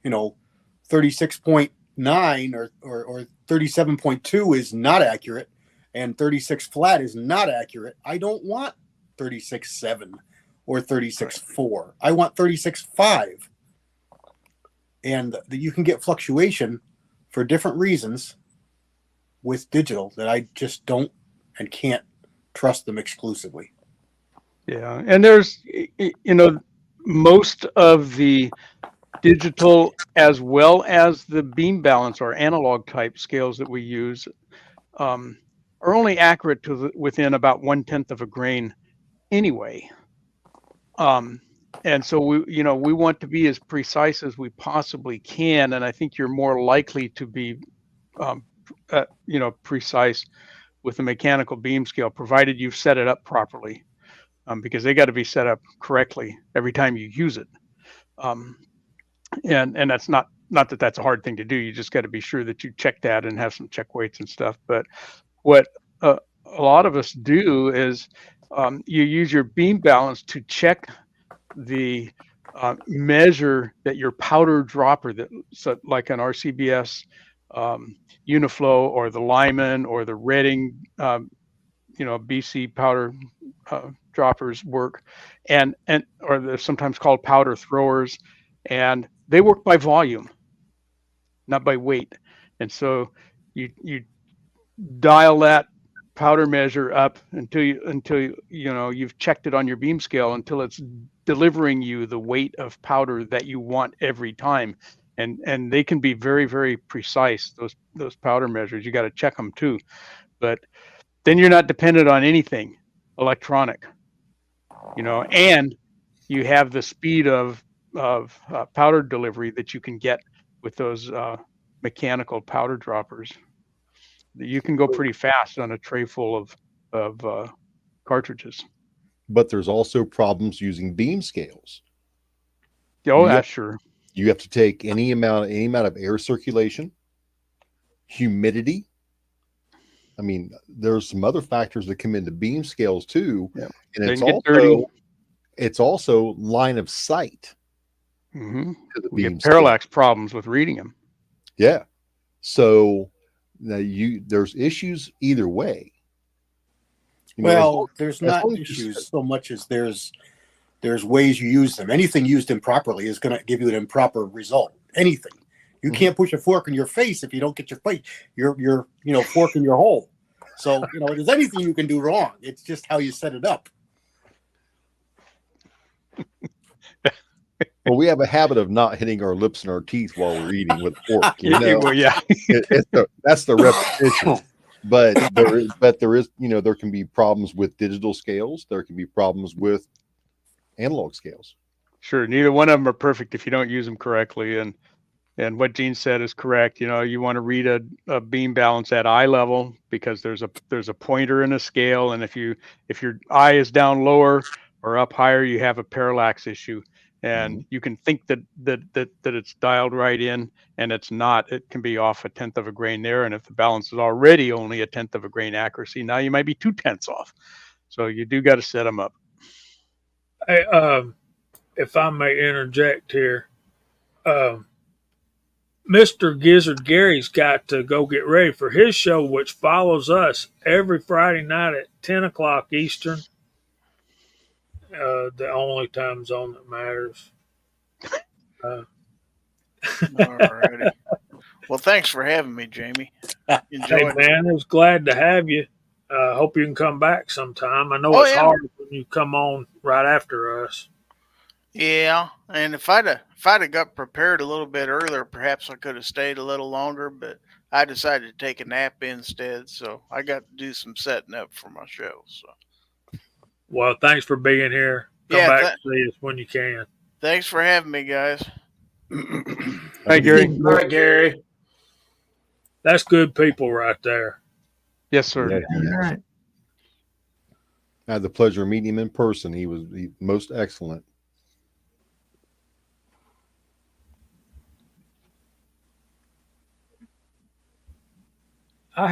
36.9 or 37.2 is not accurate, and 36 flat is not accurate, I don't want 36.7 or 36.4. I want 36.5. And you can get fluctuation for different reasons with digital that I just don't and can't trust them exclusively. Yeah, and there's most of the digital as well as the beam balance or analog type scales that we use are only accurate to within about 1/10 of a grain anyway. And so we want to be as precise as we possibly can, and I think you're more likely to be precise with the mechanical beam scale, provided you've set it up properly, because they got to be set up correctly every time you use it. And that's not that that's a hard thing to do. You just got to be sure that you check that and have some check weights and stuff. But what a lot of us do is you use your beam balance to check the measure that your powder dropper, like an RCBS Uniflow or the Lyman or the Redding BC powder droppers work, and or they're sometimes called powder throwers, and they work by volume, not by weight. And so you dial that powder measure up until you've checked it on your beam scale until it's delivering you the weight of powder that you want every time. And they can be very, very precise, those powder measures. You got to check them too. But then you're not dependent on anything electronic, and you have the speed of powder delivery that you can get with those mechanical powder droppers. You can go pretty fast on a tray full of cartridges. But there's also problems using beam scales. Oh, Yeah. that's sure. You have to take any amount of air circulation, humidity. I mean, there's some other factors that come into beam scales too. Yeah. And They can get dirty. It's also line of sight. Mm-hmm. To the We beam get parallax problems with reading them. Yeah. So now there's issues either way. Well, there's not issues so much as there's ways you use them. Anything used improperly is going to give you an improper result. Anything. You can't push a fork in your face if you don't get your face, your fork in your hole. So, there's anything you can do wrong. It's just how you set it up. Well, we have a habit of not hitting our lips and our teeth while we're eating with a fork. Well, yeah. That's the repetition. But there is, there can be problems with digital scales. There can be problems with analog scales. Sure. Neither one of them are perfect if you don't use them correctly. And what Gene said is correct. You want to read a beam balance at eye level because there's a pointer in a scale. And if your eye is down lower or up higher, you have a parallax issue. And you can think that it's dialed right in, and it's not. It can be off 1/10 of a grain there, and if the balance is already only 1/10 of a grain accuracy, now you might be 2/10 off. So you do got to set them up. Hey, if I may interject here, Mr. Gizzard Gary's got to go get ready for his show, which follows us every Friday night at 10 o'clock Eastern. The only time zone that matters. Alrighty. Well, thanks for having me, Jamie. Hey, man, I was glad to have you. Hope you can come back sometime. I know it's hard when you come on right after us. Yeah, and if I'd have got prepared a little bit earlier, perhaps I could have stayed a little longer, but I decided to take a nap instead, so I got to do some setting up for my show. So. Well, thanks for being here. Come back and see us when you can. Thanks for having me, guys. Hi, Gary. Hi, Gary. That's good people right there. Yes, sir. Yeah. All right. I had the pleasure of meeting him in person. He was most excellent. I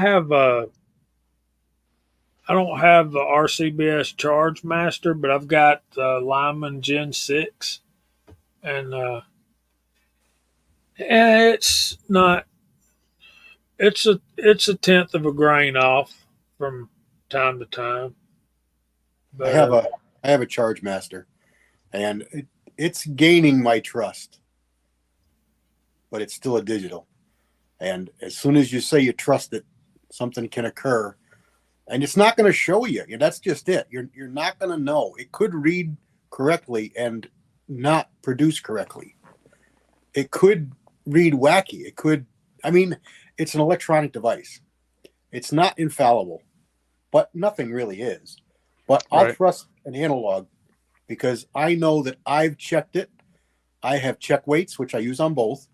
don't have the RCBS Charge Master, but I've got Lyman Gen 6. And it's not, it's a 1/10 of a grain off from time to time. But, I have a Charge Master, and it's gaining my trust, but it's still a digital. And as soon as you say you trust it, something can occur. And it's not going to show you. That's just it. You're not going to know. It could read correctly and not produce correctly. It could read wacky. It's an electronic device. It's not infallible, but nothing really is. But I'll trust an analog because I know that I've checked it. I have check weights, which I use on both.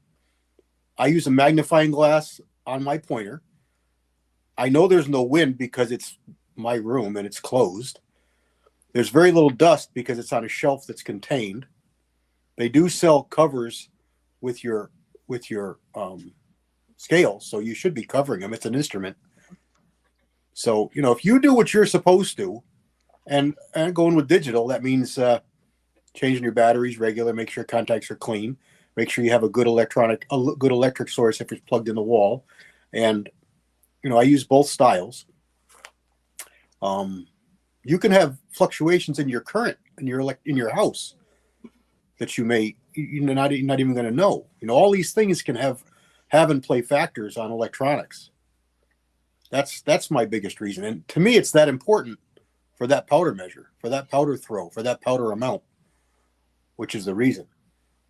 I use a magnifying glass on my pointer. I know there's no wind because it's my room and it's closed. There's very little dust because it's on a shelf that's contained. They do sell covers with your scale, so you should be covering them. It's an instrument. So, if you do what you're supposed to and going with digital, that means changing your batteries regular, make sure contacts are clean, make sure you have a good electric source if it's plugged in the wall. And I use both styles. You can have fluctuations in your current in your house that you're not even going to know. All these things can have and play factors on electronics. That's my biggest reason. And to me, it's that important for that powder measure, for that powder throw, for that powder amount, which is the reason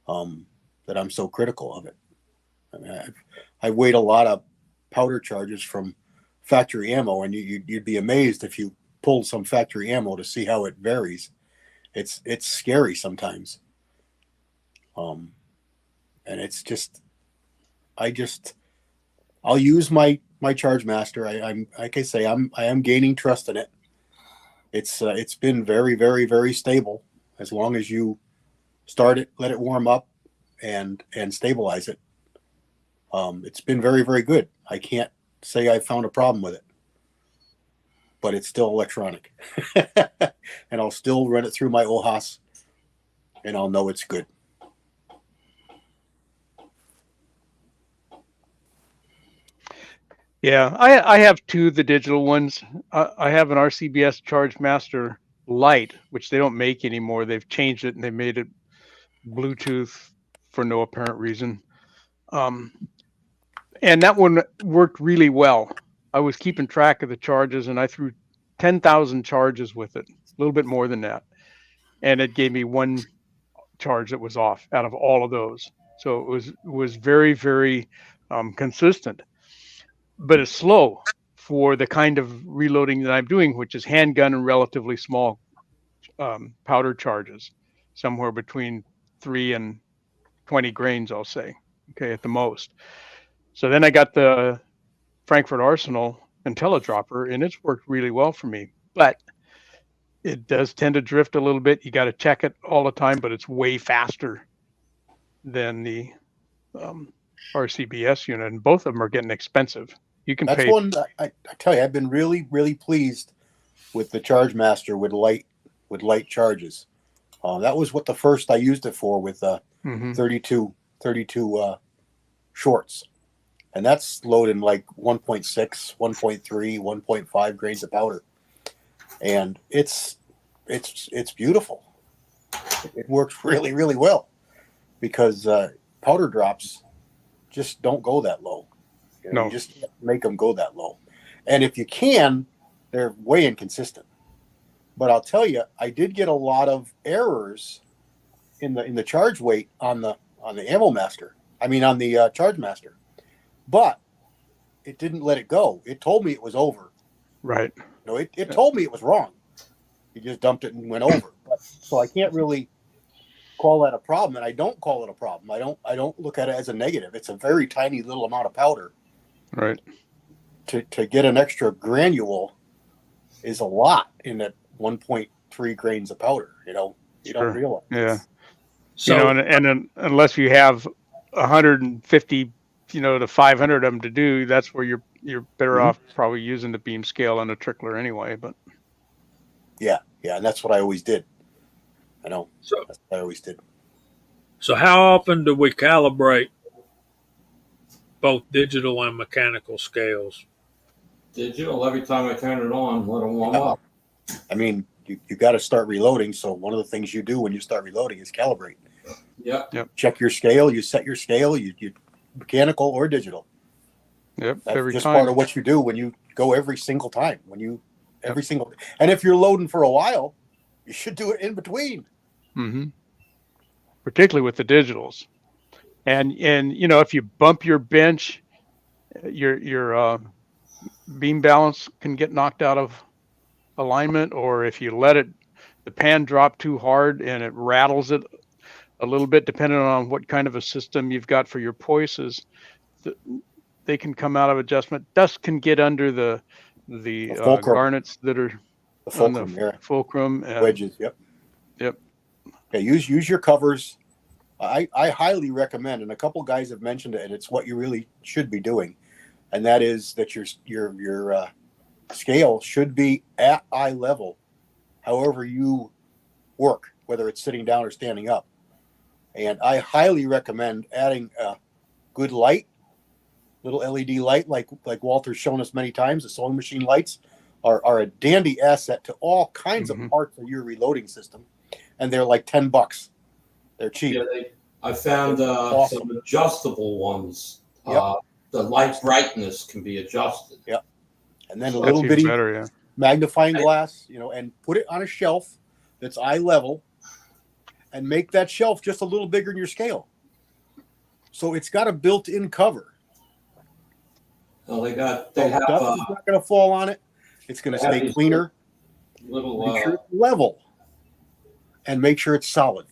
that I'm so critical of it. I mean, I weighed a lot of powder charges from factory ammo, and you'd be amazed if you pulled some factory ammo to see how it varies. It's scary sometimes. And it's just, I'll use my Charge Master. I'm like I say, I am gaining trust in it. It's been very, very, very stable as long as you start it, let it warm up, and stabilize it. It's been very, very good. I can't say I found a problem with it, but it's still electronic, and I'll still run it through my OHAS, and I'll know it's good. Yeah, I have two of the digital ones. I have an RCBS Charge Master Lite, which they don't make anymore. They've changed it and they made it Bluetooth for no apparent reason. And that one worked really well. I was keeping track of the charges, and I threw 10,000 charges with it, a little bit more than that. And it gave me one charge that was off out of all of those. So it was very, very consistent. But it's slow for the kind of reloading that I'm doing, which is handgun and relatively small powder charges, somewhere between 3 and 20 grains, I'll say, okay, at the most. So then I got the Frankfurt Arsenal IntelliDropper, and it's worked really well for me. But it does tend to drift a little bit. You got to check it all the time, but it's way faster than the RCBS unit, and both of them are getting expensive. You can That's pay. one I tell you, I've been really, really pleased with the Charge Master with light charges. That was what the first I used it for with 32 shorts, and that's loading like 1.6, 1.3, 1.5 grains of powder, and it's beautiful. It works really, really well because powder drops just don't go that low. You just can't make them go that low. And if you can, they're way inconsistent. But I'll tell you, I did get a lot of errors in the charge weight on the ammo master. I mean, on the Charge Master. But it didn't let it go. It told me it was over. Right. No, it told me it was wrong. You just dumped it and went over. So I can't really call that a problem, and I don't call it a problem. I don't look at it as a negative. It's a very tiny little amount of powder. Right. To get an extra granule is a lot in that 1.3 grains of powder. You don't realize. Yeah. So, and unless you have 150, to 500 of them to do, that's where you're better off probably using the beam scale and a trickler anyway. But yeah, and that's what I always did. I know. So that's what I always did. So how often do we calibrate both digital and mechanical scales? Digital, every time I turn it on, let them warm up. I mean, you got to start reloading. So one of the things you do when you start reloading is calibrate. Yep. Check your scale. You set your scale. You mechanical or digital. Yep. That's every just time. part of what you do when you go every single time. And if you're loading for a while, you should do it in between. Mm-hmm. Particularly with the digitals, and if you bump your bench, your beam balance can get knocked out of alignment, or if you let the pan drop too hard and it rattles it a little bit, depending on what kind of a system you've got for your poises, they can come out of adjustment. Dust can get under the garnets that are the fulcrum, fulcrum and wedges. Yep. Yeah, use your covers. I highly recommend, and a couple guys have mentioned it, and it's what you really should be doing, and that is that your scale should be at eye level, however you work, whether it's sitting down or standing up. And I highly recommend adding a good light, little LED light, like Walter's shown us many times. The sewing machine lights are a dandy asset to all kinds of parts of your reloading system, and they're like $10. They're cheap. Yeah, I found awesome. some adjustable ones. Yep. The light brightness can be adjusted. Yep. and then a So- little That's even bitty better, yeah. magnifying glass, and put it on a shelf that's eye level, and make that shelf just a little bigger than your scale. So it's got a built-in cover. Well, they So have dust is not going to fall on it. It's going to they have stay these cleaner. little Make sure it's level, and make sure it's solid.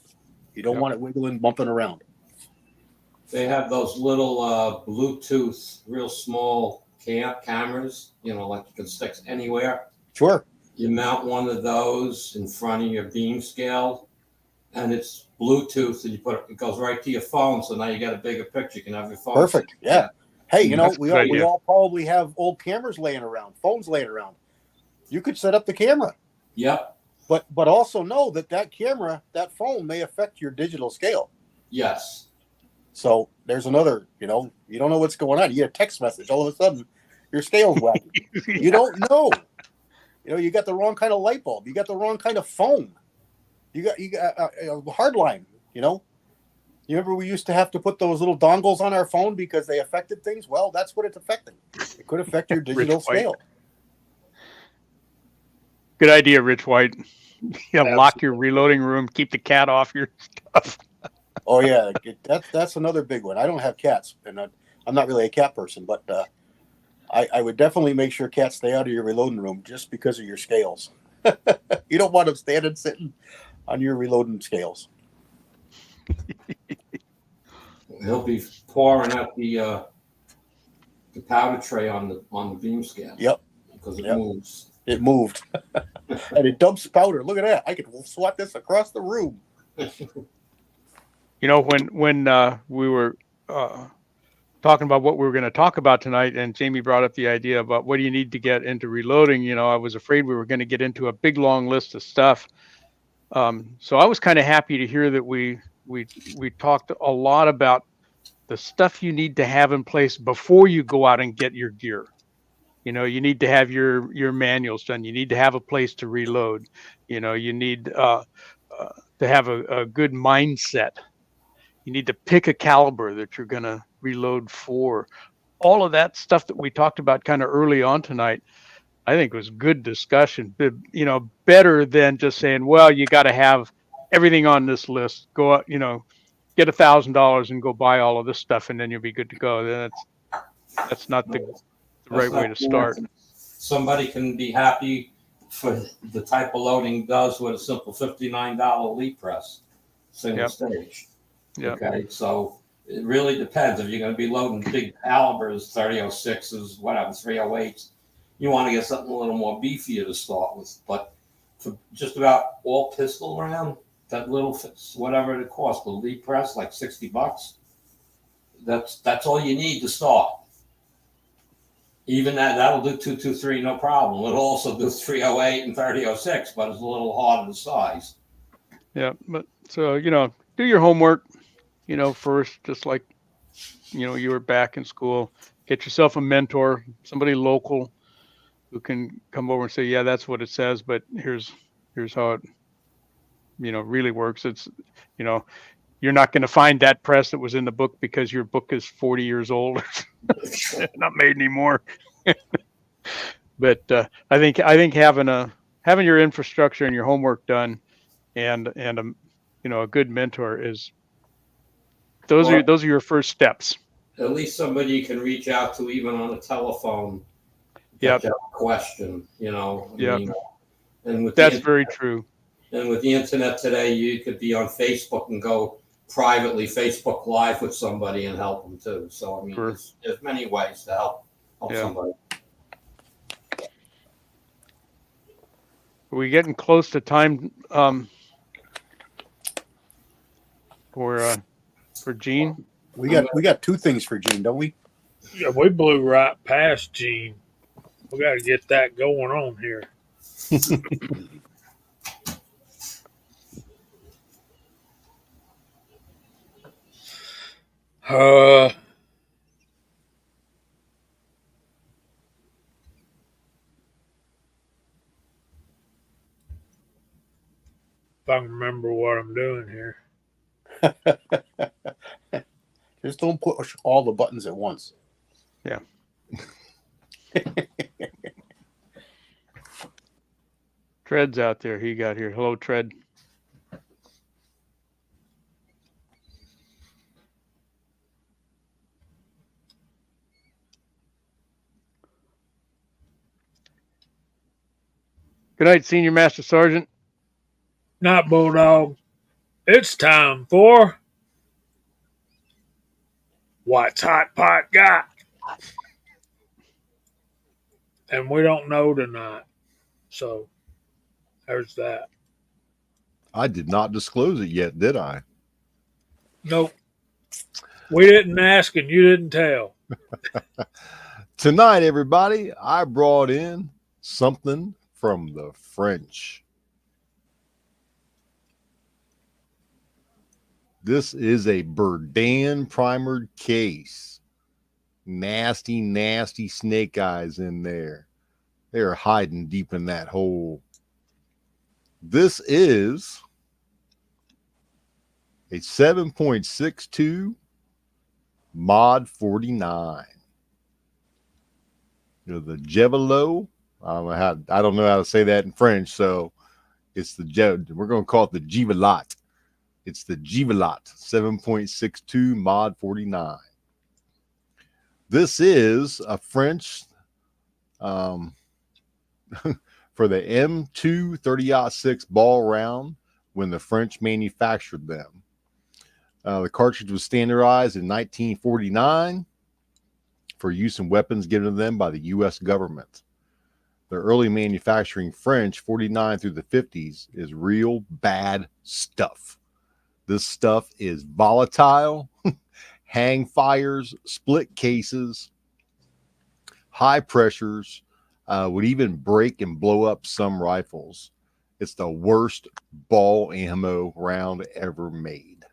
You don't Yep. want it wiggling, bumping around. they have those little Bluetooth, real small cameras. Like you can stick anywhere. Sure. You mount one of those in front of your beam scale, and it's Bluetooth, and it goes right to your phone. So now you got a bigger picture. You can have your phone. Perfect. Yeah. Hey, That's a we good all idea. probably have old cameras laying around, phones laying around. You could set up the camera, Yep. but also know that camera, that phone may affect your digital scale. Yes. So there's another, you don't know what's going on. You get a text message, all of a sudden your scale's wacky. You don't know. You got the wrong kind of light bulb. You got the wrong kind of phone. You got a hard line. You remember we used to have to put those little dongles on our phone because they affected things? Well, that's what it's affecting. It could affect your digital Rich White. scale. Good idea, Rich White. Lock your reloading room, keep the cat off your stuff. Oh yeah, that's another big one. I don't have cats, and I'm not really a cat person, but I would definitely make sure cats stay out of your reloading room just because of your scales. You don't want them standing sitting on your reloading scales. He'll be pouring out the powder tray on the beam scale. Yep. Because it Yep. moves. It moved, and it dumps powder. Look at that! I could swat this across the room. When we were talking about what we were going to talk about tonight, and Jamie brought up the idea about what do you need to get into reloading, I was afraid we were going to get into a big long list of stuff. So I was kind of happy to hear that we talked a lot about the stuff you need to have in place before you go out and get your gear. You need to have your manuals done. You need to have a place to reload. You need to have a good mindset. You need to pick a caliber that you're going to reload for. All of that stuff that we talked about kind of early on tonight, I think was good discussion. Better than just saying, well, you got to have everything on this list. Go out, get $1,000 and go buy all of this stuff, and then you'll be good to go. Then that's not the right way to start. Somebody can be happy for the type of loading does with a simple $59 lead press, single Yep. stage. Yep. Okay, so it really depends. If you're going to be loading big calibers, 3006s, whatever, 308s, you want to get something a little more beefier to start with. But for just about all pistol round, that little, whatever it costs, the lead press, like $60, that's all you need to start. Even that'll do 223, no problem. It'll also do 308 and 3006, but it's a little harder to size. Yeah, but so do your homework. First, just like you were back in school, get yourself a mentor, somebody local who can come over and say, yeah, that's what it says, but here's how it really works. It's you're not going to find that press that was in the book because your book is 40 years old. Not made anymore. But I think having your infrastructure and your homework done and a good mentor is those are your first steps. At least somebody you can reach out to, even on a telephone. Yep. Get a question, Yep. And with That's very true. And with the internet today, you could be on Facebook and go privately Facebook Live with somebody and help them too. So I mean, Sure. there's many ways to help Yeah. somebody. Are we getting close to time for Gene? We got two things for Gene, don't we? Yeah, we blew right past Gene. We got to get that going on here. If I can remember what I'm doing here. Just don't push all the buttons at once. Yeah. Tread's out there. He got here. Hello, Tread. Good night, Senior Master Sergeant. Not Bulldog. It's time for What's Hot Pot Got? And we don't know tonight. So there's that. I did not disclose it yet, did I? Nope. We didn't ask and you didn't tell. Tonight, everybody, I brought in something from the French. This is a Bourdain primered case. Nasty, nasty snake eyes in there. They're hiding deep in that hole. This is a 7.62 Mod 49. The Jevelo. I don't know how to say that in French, so it's we're going to call it the Givelat. It's the Givelat 7.62 Mod 49. This is a French for the M2 30-06 ball round when the French manufactured them. The cartridge was standardized in 1949 for use in weapons given to them by the U.S. government. The early manufacturing French 49 through the 50s is real bad stuff. This stuff is volatile, hang fires, split cases, high pressures, would even break and blow up some rifles. It's the worst ball ammo round ever made.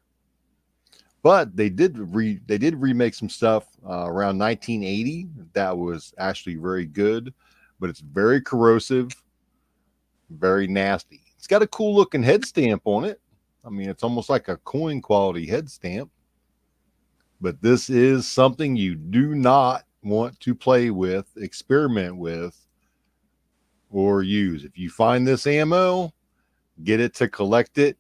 But they did remake some stuff around 1980 that was actually very good, but it's very corrosive, very nasty. It's got a cool looking head stamp on it. I mean, it's almost like a coin quality head stamp. But this is something you do not want to play with, experiment with, or use. If you find this ammo, get it to collect it,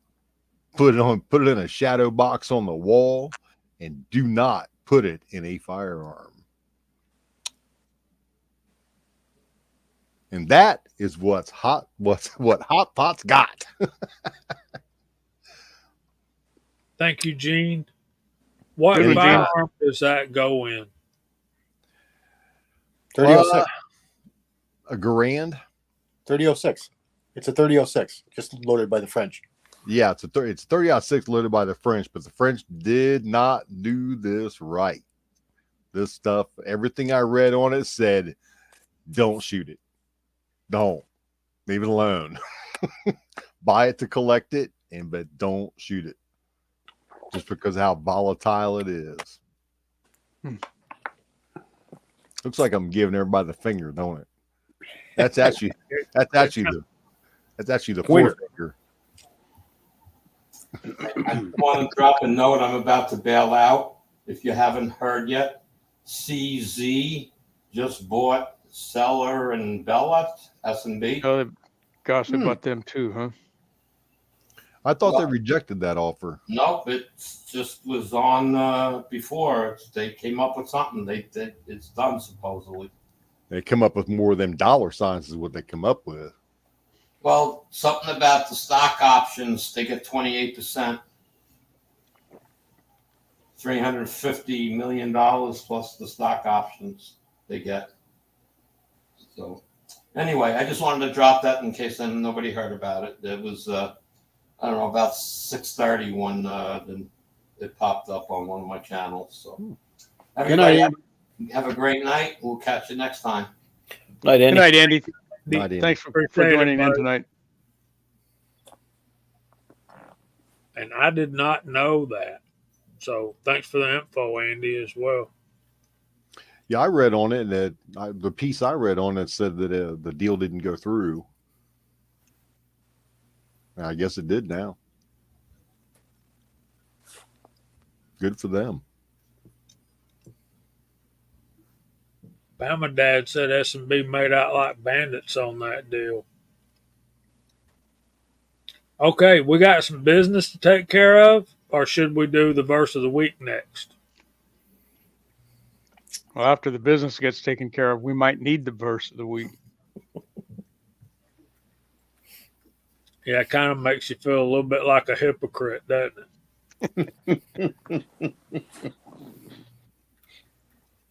put it in a shadow box on the wall, and do not put it in a firearm. And that is what Hot Pot's got. Thank you, Gene. What Good one, Gene. firearm does that go in? 3006. A Garand. 3006. It's a 3006, just loaded by the French. Yeah, it's 30-06 loaded by the French, but the French did not do this right. This stuff, everything I read on it said, don't shoot it. Don't. Leave it alone. Buy it to collect it, but don't shoot it. Just because of how volatile it is. Looks like I'm giving everybody the finger, don't it? That's actually the forefinger. I want to drop a note. I'm about to bail out. If you haven't heard yet, CZ just bought Seller and Bella, S&B. Oh, gosh, about them too, huh? I thought they rejected that offer. Nope, it just was on before. They came up with something. It's done supposedly. They come up with more of them dollar signs is what they come up with. Well, something about the stock options. They get 28%, $350 million plus the stock options they get. So, anyway, I just wanted to drop that in case nobody heard about it. It was, I don't know, about 6:30 when it popped up on one of my channels. So, everybody have a great night. We'll catch you next time. Night, Andy. Good night, Andy. Night, Andy. Thanks for Appreciate it, joining in buddy. tonight. And I did not know that. So thanks for the info, Andy, as well. Yeah, I read on it that the piece I read on it said that the deal didn't go through. I guess it did now. Good for them. Bama Dad said S&B made out like bandits on that deal. Okay, we got some business to take care of, or should we do the verse of the week next? Well, after the business gets taken care of, we might need the verse of the week. Yeah, it kind of makes you feel a little bit like a hypocrite, doesn't it?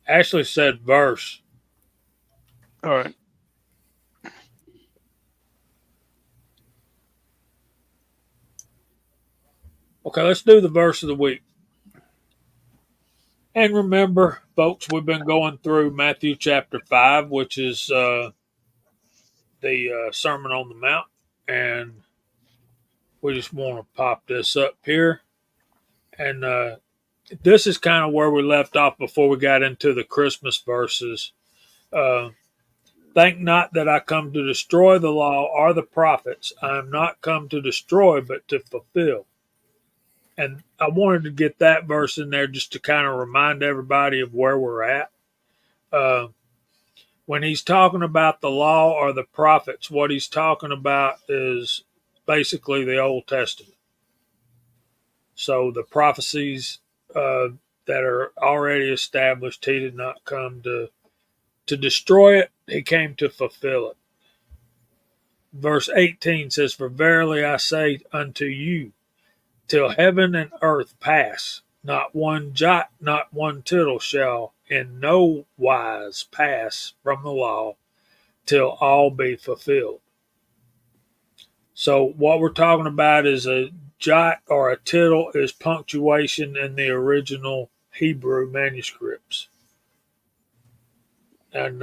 Ashley said verse. All right. Okay, let's do the verse of the week. And remember, folks, we've been going through Matthew chapter 5, which is the Sermon on the Mount. And we just want to pop this up here. And this is kind of where we left off before we got into the Christmas verses. Think not that I come to destroy the law or the prophets. I am not come to destroy, but to fulfill. And I wanted to get that verse in there just to kind of remind everybody of where we're at. When he's talking about the law or the prophets, what he's talking about is basically the Old Testament. So the prophecies that are already established, he did not come to destroy it, he came to fulfill it. Verse 18 says, For verily I say unto you, till heaven and earth pass, not one jot, not one tittle shall in no wise pass from the law till all be fulfilled. So what we're talking about is a jot or a tittle is punctuation in the original Hebrew manuscripts. And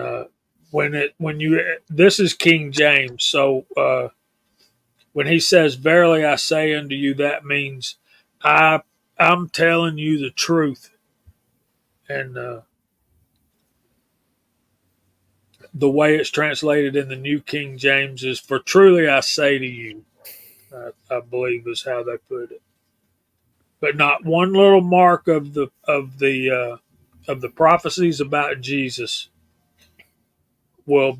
this is King James, so when he says, Verily I say unto you, that means I'm telling you the truth. And the way it's translated in the New King James is, For truly I say to you, I believe is how they put it. But not one little mark of the prophecies about Jesus will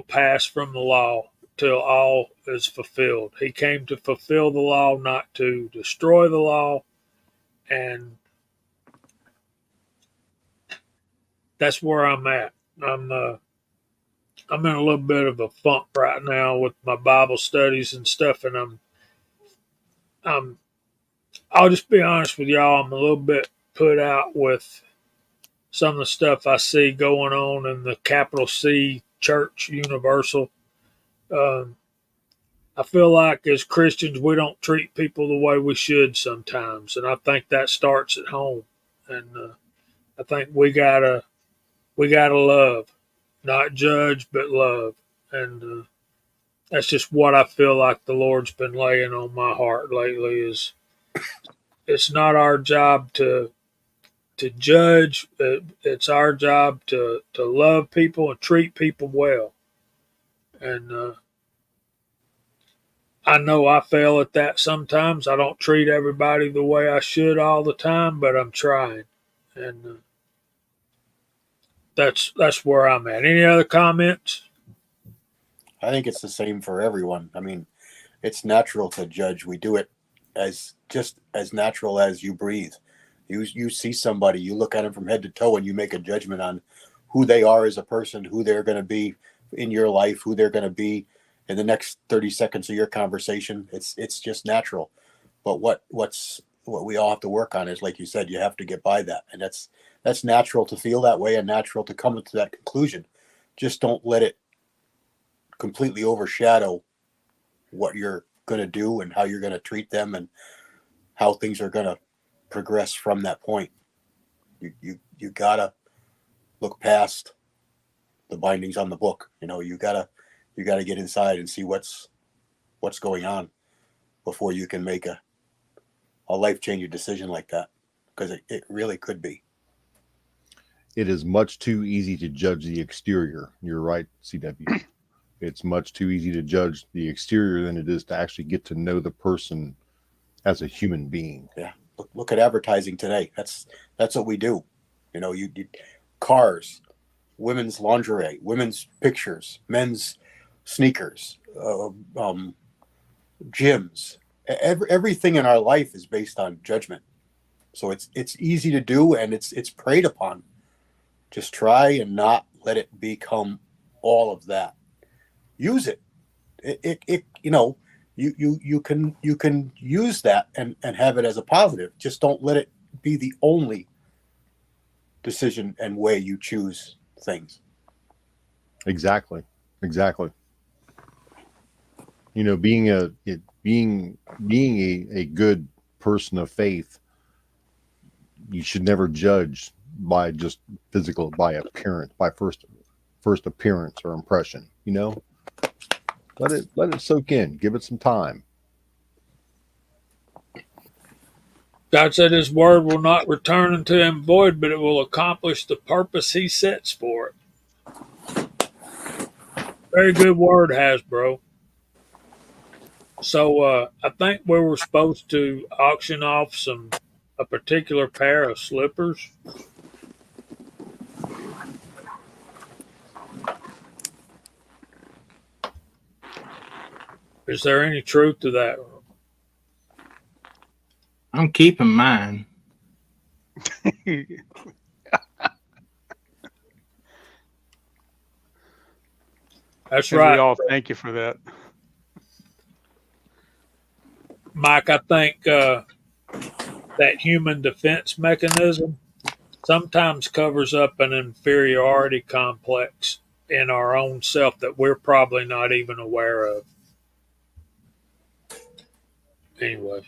pass from the law till all is fulfilled. He came to fulfill the law, not to destroy the law, and that's where I'm at. I'm in a little bit of a funk right now with my Bible studies and stuff, and I'll just be honest with y'all. I'm a little bit put out with some of the stuff I see going on in the capital C Church Universal. I feel like as Christians, we don't treat people the way we should sometimes, and I think that starts at home. And I think we gotta love, not judge, but love. And that's just what I feel like the Lord's been laying on my heart lately. Is it's not our job to judge. It's our job to love people and treat people well. And I know I fail at that sometimes. I don't treat everybody the way I should all the time, but I'm trying. And that's where I'm at. Any other comments? I think it's the same for everyone. I mean, it's natural to judge. We do it as just as natural as you breathe. You see somebody, you look at them from head to toe, and you make a judgment on who they are as a person, who they're going to be in your life, who they're going to be in the next 30 seconds of your conversation. It's just natural. But what we all have to work on is, like you said, you have to get by that, and that's natural to feel that way and natural to come to that conclusion. Just don't let it completely overshadow what you're going to do and how you're going to treat them and how things are going to progress from that point. You gotta look past the bindings on the book. You gotta get inside and see what's going on before you can make a life-changing decision like that, because it really could be. It is much too easy to judge the exterior. You're right, CW. It's much too easy to judge the exterior than it is to actually get to know the person as a human being. Yeah. Look at advertising today. That's what we do. You cars, women's lingerie, women's pictures, men's sneakers, gyms, Everything in our life is based on judgment. So it's easy to do, and it's preyed upon. Just try and not let it become all of that. Use it. You can use that and have it as a positive. Just don't let it be the only decision and way you choose things. Exactly. Being a good person of faith, you should never judge by just by appearance, by first appearance or impression. Let it soak in. Give it some time. God said his word will not return unto him void, but it will accomplish the purpose he sets for it. Very good word, Hasbro. So I think we were supposed to auction off a particular pair of slippers. Is there any truth to that? I'm keeping mine. That's And right. we all thank you for that. Mike, I think that human defense mechanism sometimes covers up an inferiority complex in our own self that we're probably not even aware of. Anyway,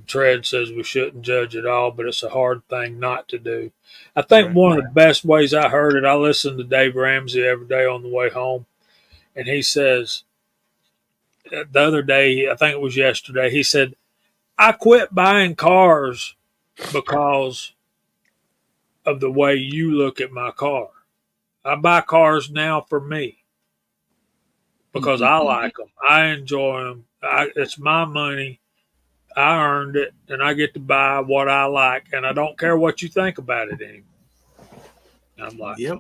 Tread says we shouldn't judge at all, but it's a hard thing not to do. I think Right. one of the best ways I heard it, I listen to Dave Ramsey every day on the way home, and he says, the other day, I think it was yesterday, he said, I quit buying cars because of the way you look at my car. I buy cars now for me because I like them. I enjoy them. It's my money. I earned it, and I get to buy what I like, and I don't care what you think about it anymore. I'm like, Yep.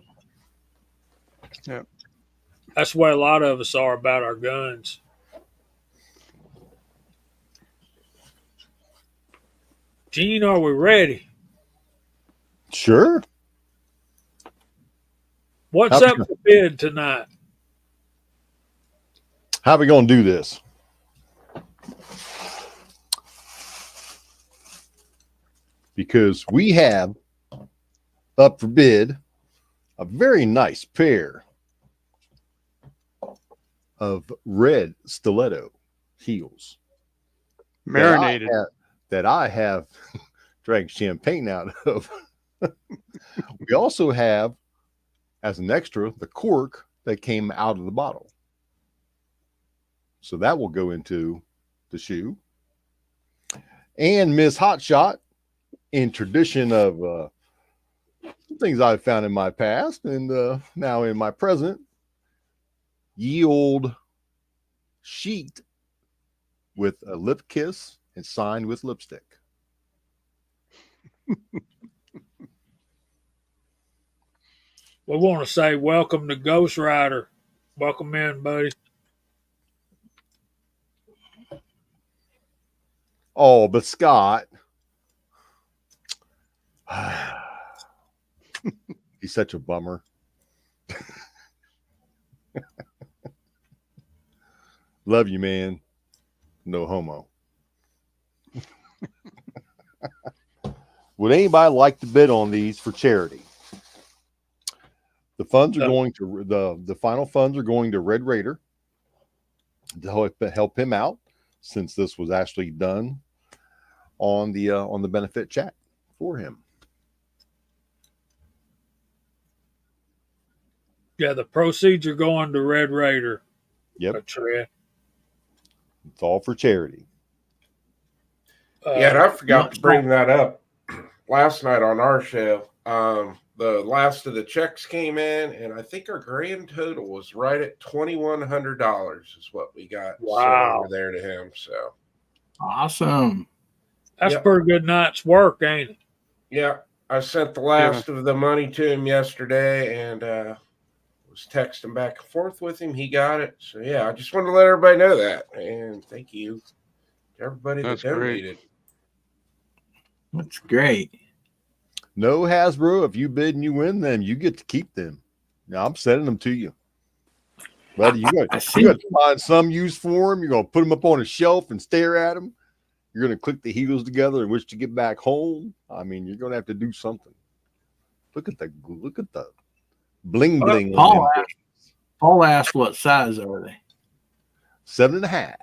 that's the way a lot of us are about our guns. Gene, are we ready? Sure. What's up for bid tonight? How are we going to do this? Because we have up for bid a very nice pair of red stiletto heels Marinated. that I have drank champagne out of. We also have, as an extra, the cork that came out of the bottle. So that will go into the shoe. And Miss Hotshot, in tradition of things I've found in my past and now in my present, ye old sheet with a lip kiss and signed with lipstick. We want to say welcome to Ghost Rider. Welcome in, buddy. Oh, but Scott, he's such a bummer. Love you, man. No homo. Would anybody like to bid on these for charity? The funds are going to the final funds are going to Red Raider to help him out, since this was actually done on the benefit chat for him. Yeah, the proceeds are going to Red Raider. Yep. Tread. It's all for charity. Yeah, and I forgot to bring that up last night on our show. The last of the checks came in, and I think our grand total was right at $2,100 is what we got sent over there to him. So awesome. That's pretty good night's work, ain't it? Yeah, I sent the last of the money to him yesterday, and was texting back and forth with him. He got it. So yeah, I just wanted to let everybody know that. And thank you to everybody that That's great. donated. That's great. No, Hasbro, if you bid and you win them, you get to keep them. Now I'm sending them to you. But you got to find some use for them. You're going to put them up on a shelf and stare at them. You're going to click the heels together and wish to get back home. I mean, you're going to have to do something. Look at the bling bling. Paul asked what size are they? 7.5.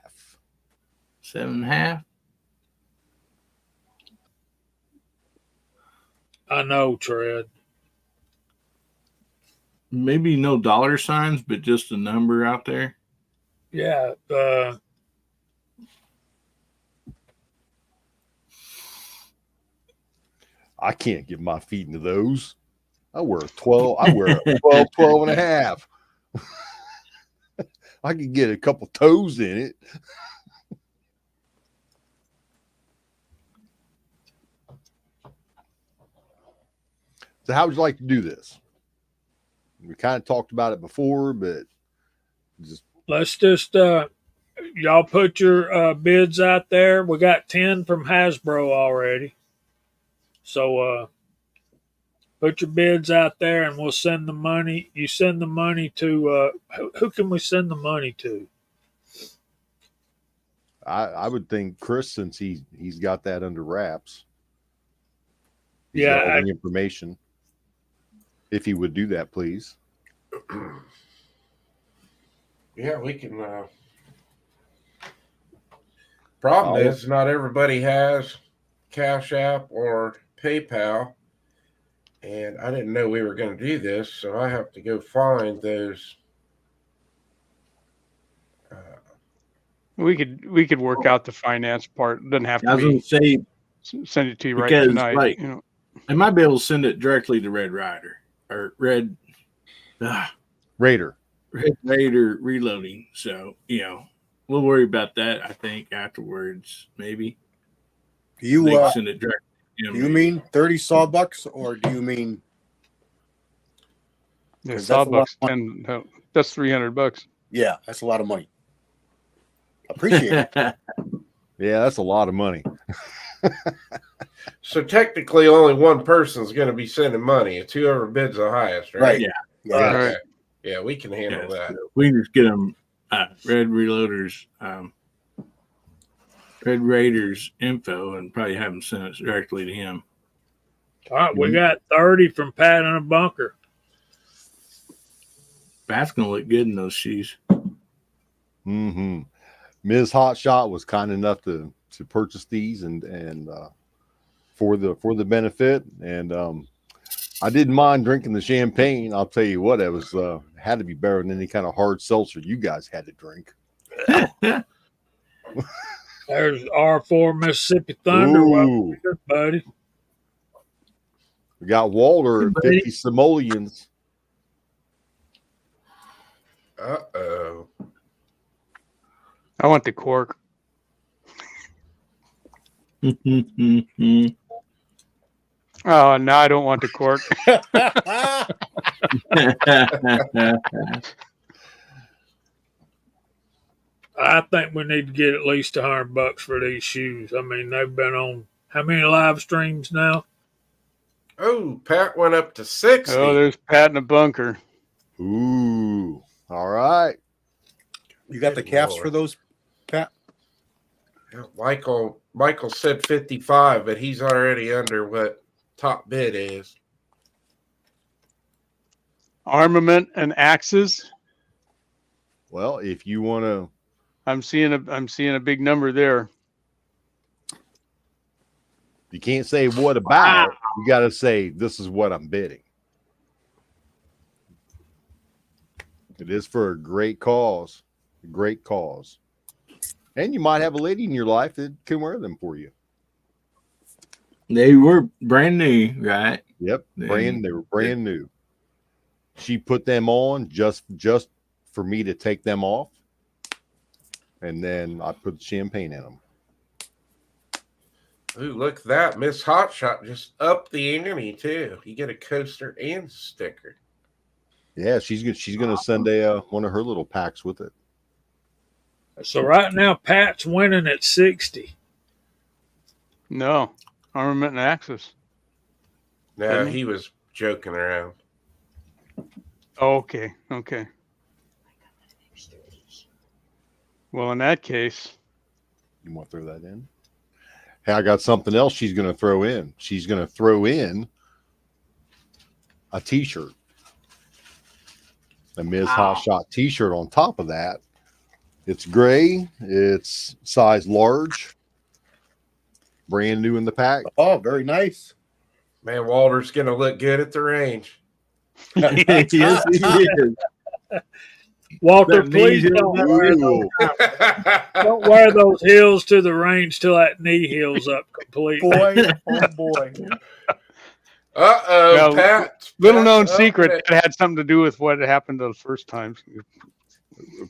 7.5. I know, Tread. Maybe no dollar signs, but just a number out there. Yeah. I can't get my feet into those. I wear a 12. I wear a 12 and a half. I could get a couple toes in it. So how would you like to do this? We kind of talked about it before, but Let's just y'all put your bids out there. We got 10 from Hasbro already. So put your bids out there and we'll send the money. You send the money to who can we send the money to? I would think Chris, since he's got that under wraps. He's Yeah, got all the information. If he would do that, please. Yeah, we can. Problem is, not everybody has Cash App or PayPal, and I didn't know we were going to do this, so I have to go find those. We could work out the finance part. It doesn't have I to was going be to say, send it to you right because, tonight. like, you know. I might be able to send it directly to Red Rider or Red Raider Reloading. So, we'll worry about that, I think, afterwards, maybe. Do you send it directly to him, do you maybe. mean 30 sawbucks, or do you mean Yeah, 'cause that's a lot Sawbucks of 10. That's $300. yeah, that's a lot of money. Appreciate it. Yeah, that's a lot of money. So technically, only one person's going to be sending money. It's whoever bids the highest, right? Yeah. Yeah. Okay. Right. Yeah, we can handle that. So we can just get them Red Reloaders, Red Raiders info and probably have them send it directly to him. All right, we got 30 from Pat in a bunker. That's going to look good in those shoes. Mm-hmm. Ms. Hotshot was kind enough to purchase these and for the benefit, and I didn't mind drinking the champagne. I'll tell you what, it was had to be better than any kind of hard seltzer you guys had to drink. There's R4 Mississippi Thunder. Welcome, buddy. We got Walter at 50 simoleons. Uh-oh. I want the cork. Oh, no, I don't want the cork. I think we need to get at least $100 for these shoes. I mean, they've been on how many live streams now? Oh, Pat went up to 60. Oh, there's Pat in a bunker. Ooh, all right. You got the caps for those, Pat? Yeah, Michael said 55, but he's already under what top bid is. Armament and axes. Well, if you want to, I'm seeing a big number there. you can't say what about. You got to say this is what I'm bidding. It is for a great cause. A great cause. And you might have a lady in your life that can wear them for you. They were brand new, right? Yep, they were brand new. She put them on just for me to take them off, and then I put champagne in them. Ooh, look at that. Miss Hotshot just upped the ante too. You get a coaster and sticker. Yeah, she's gonna send a one of her little packs with it. So right now, Pat's winning at 60. No, Armament and Axis. No, Didn't he? he was joking around. Oh, okay. Okay. Well, in that case, You want to throw that in? Hey, I got something else she's gonna throw in. She's gonna throw in a T-shirt, a Ms. Wow. Hotshot T-shirt on top of that. It's gray. It's size large. Brand new in the pack. Oh, very nice. Man, Walter's gonna look good at the range. Yes, he is. Walter, That please knee don't heel- wear, Ooh. don't wear those heels to the range till that knee heals up completely. Boy, oh boy. Uh-oh, Well, Pat. little known Pat's up secret, it. that had something to do with what happened the first time.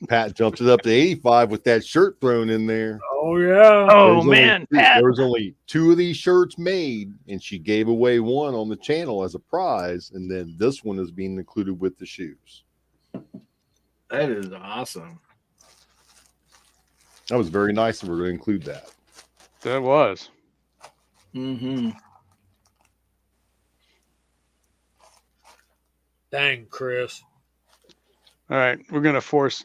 Pat jumped it up to 85 with that shirt thrown in there. Oh, yeah. Oh, There was only 2 of these shirts made, and she gave away one on the channel as a prize, and then this one is being included with the shoes. That is awesome. That was very nice of her to include that. That was. Mm-hmm. Dang, Chris. All right, we're gonna force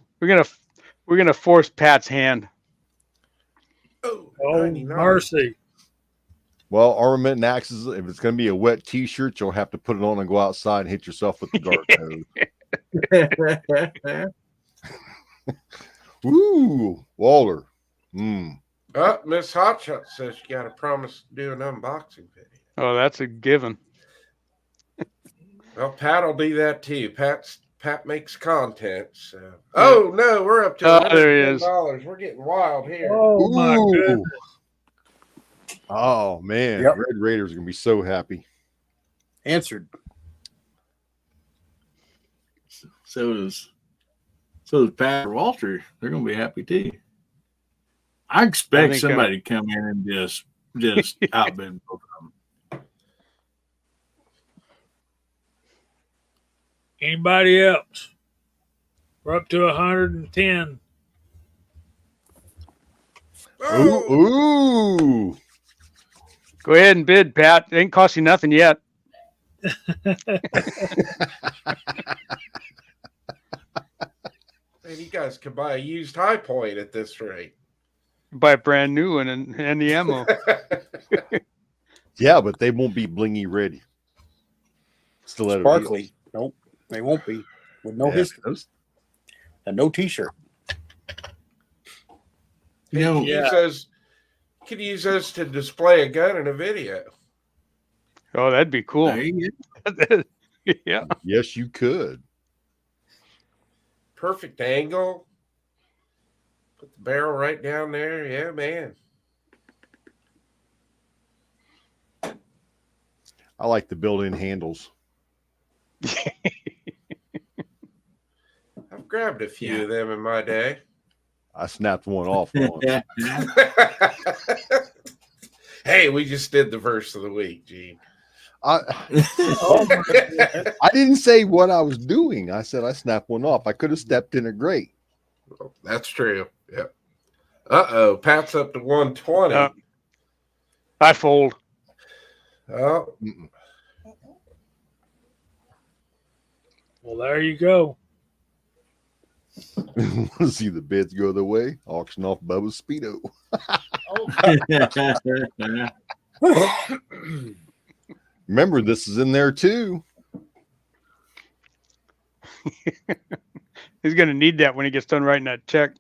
Pat's hand. Oh, Oh, 99. mercy. Well, Armament and Axes, if it's going to be a wet T-shirt, you'll have to put it on and go outside and hit yourself with the guard code. Woo, Walter. Oh, Miss Hotshot says you got to promise to do an unboxing video. Oh, that's a given. Well, Pat will do that too. Pat makes content. So. Oh no, we're up to there he is. $110. We're getting wild here. Oh, my goodness. Oh man, Yep. Red Raiders are gonna be so happy. Answered. So does Pat or Walter. They're gonna be happy too. I expect think, somebody to come in and just outbid both of them. Anybody else? We're up to 110. Oh, Ooh. Go ahead and bid, Pat. It ain't cost you nothing yet. man, you guys could buy a used High Point at this rate. Buy a brand new one and the ammo. Yeah, but they won't be blingy ready. Stiletto Sparkly. Nope, they won't be. With no Yeah, history those- and no T-shirt. You know, Could use those to display a gun in a video. Oh, that'd be cool. there you go. Yeah. Yes, you could. Perfect angle. Put the barrel right down there. Yeah, man. I like the built-in handles. I've grabbed a few Yeah. of them in my day. I snapped one off once. Hey, we just did the verse of the week, Gene. I didn't say what I was doing. I said I snapped one off. I could have stepped in a grate. Well, that's true. Yep. Uh-oh. Pat's up to 120. I fold. Oh, Mm-mm. Well, there you go. See the bids go the way. Auction off Bubba's Speedo. Remember, this is in there too. He's gonna need that when he gets done writing that check.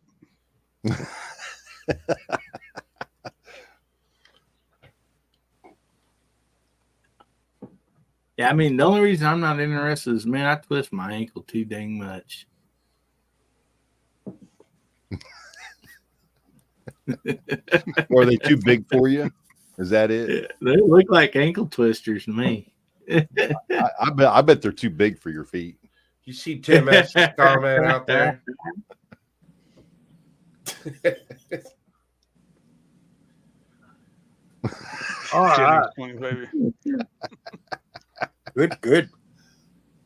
Yeah, I mean, the only reason I'm not interested is, man, I twist my ankle too dang much. Or are they too big for you? Is that it? They look like ankle twisters to me. I bet they're too big for your feet. you see Tim S's comment out there? All right. Jimmy's 20, baby. Good.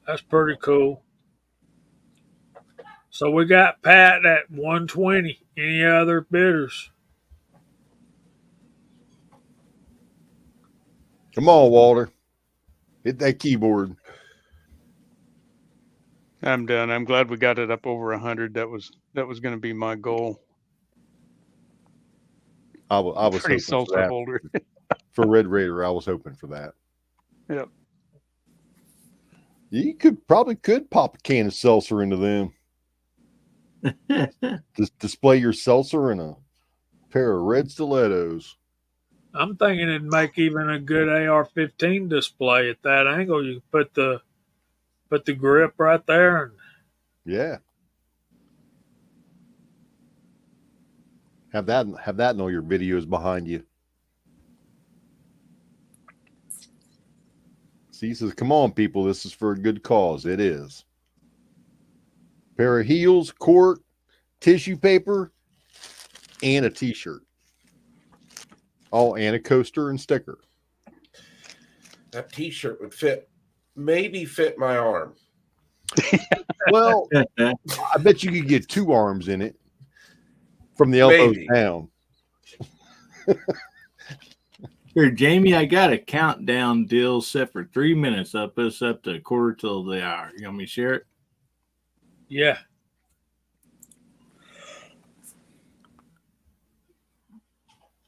That's pretty cool. So we got Pat at 120. Any other bidders? Come on, Walter. Hit that keyboard. I'm done. I'm glad we got it up over 100. That was going to be my goal. I was Pretty hoping for seltzer that. holder. For Red Raider, I was hoping for that. Yep. You could pop a can of seltzer into them. Just display your seltzer in a pair of red stilettos. I'm thinking it'd make even a good AR-15 display at that angle. You put the grip right there, and Yeah. Have that in all your videos behind you. See, he says, come on, people, this is for a good cause. It is. Pair of heels, cork, tissue paper, and a t-shirt. Oh, and a coaster and sticker. That T-shirt would maybe fit my arm. Well, I bet you could get 2 arms in it from the elbows Maybe. down. Here, Jamie, I got a countdown deal set for 3 minutes. I'll put us up to a quarter till the hour. You want me to share it? yeah.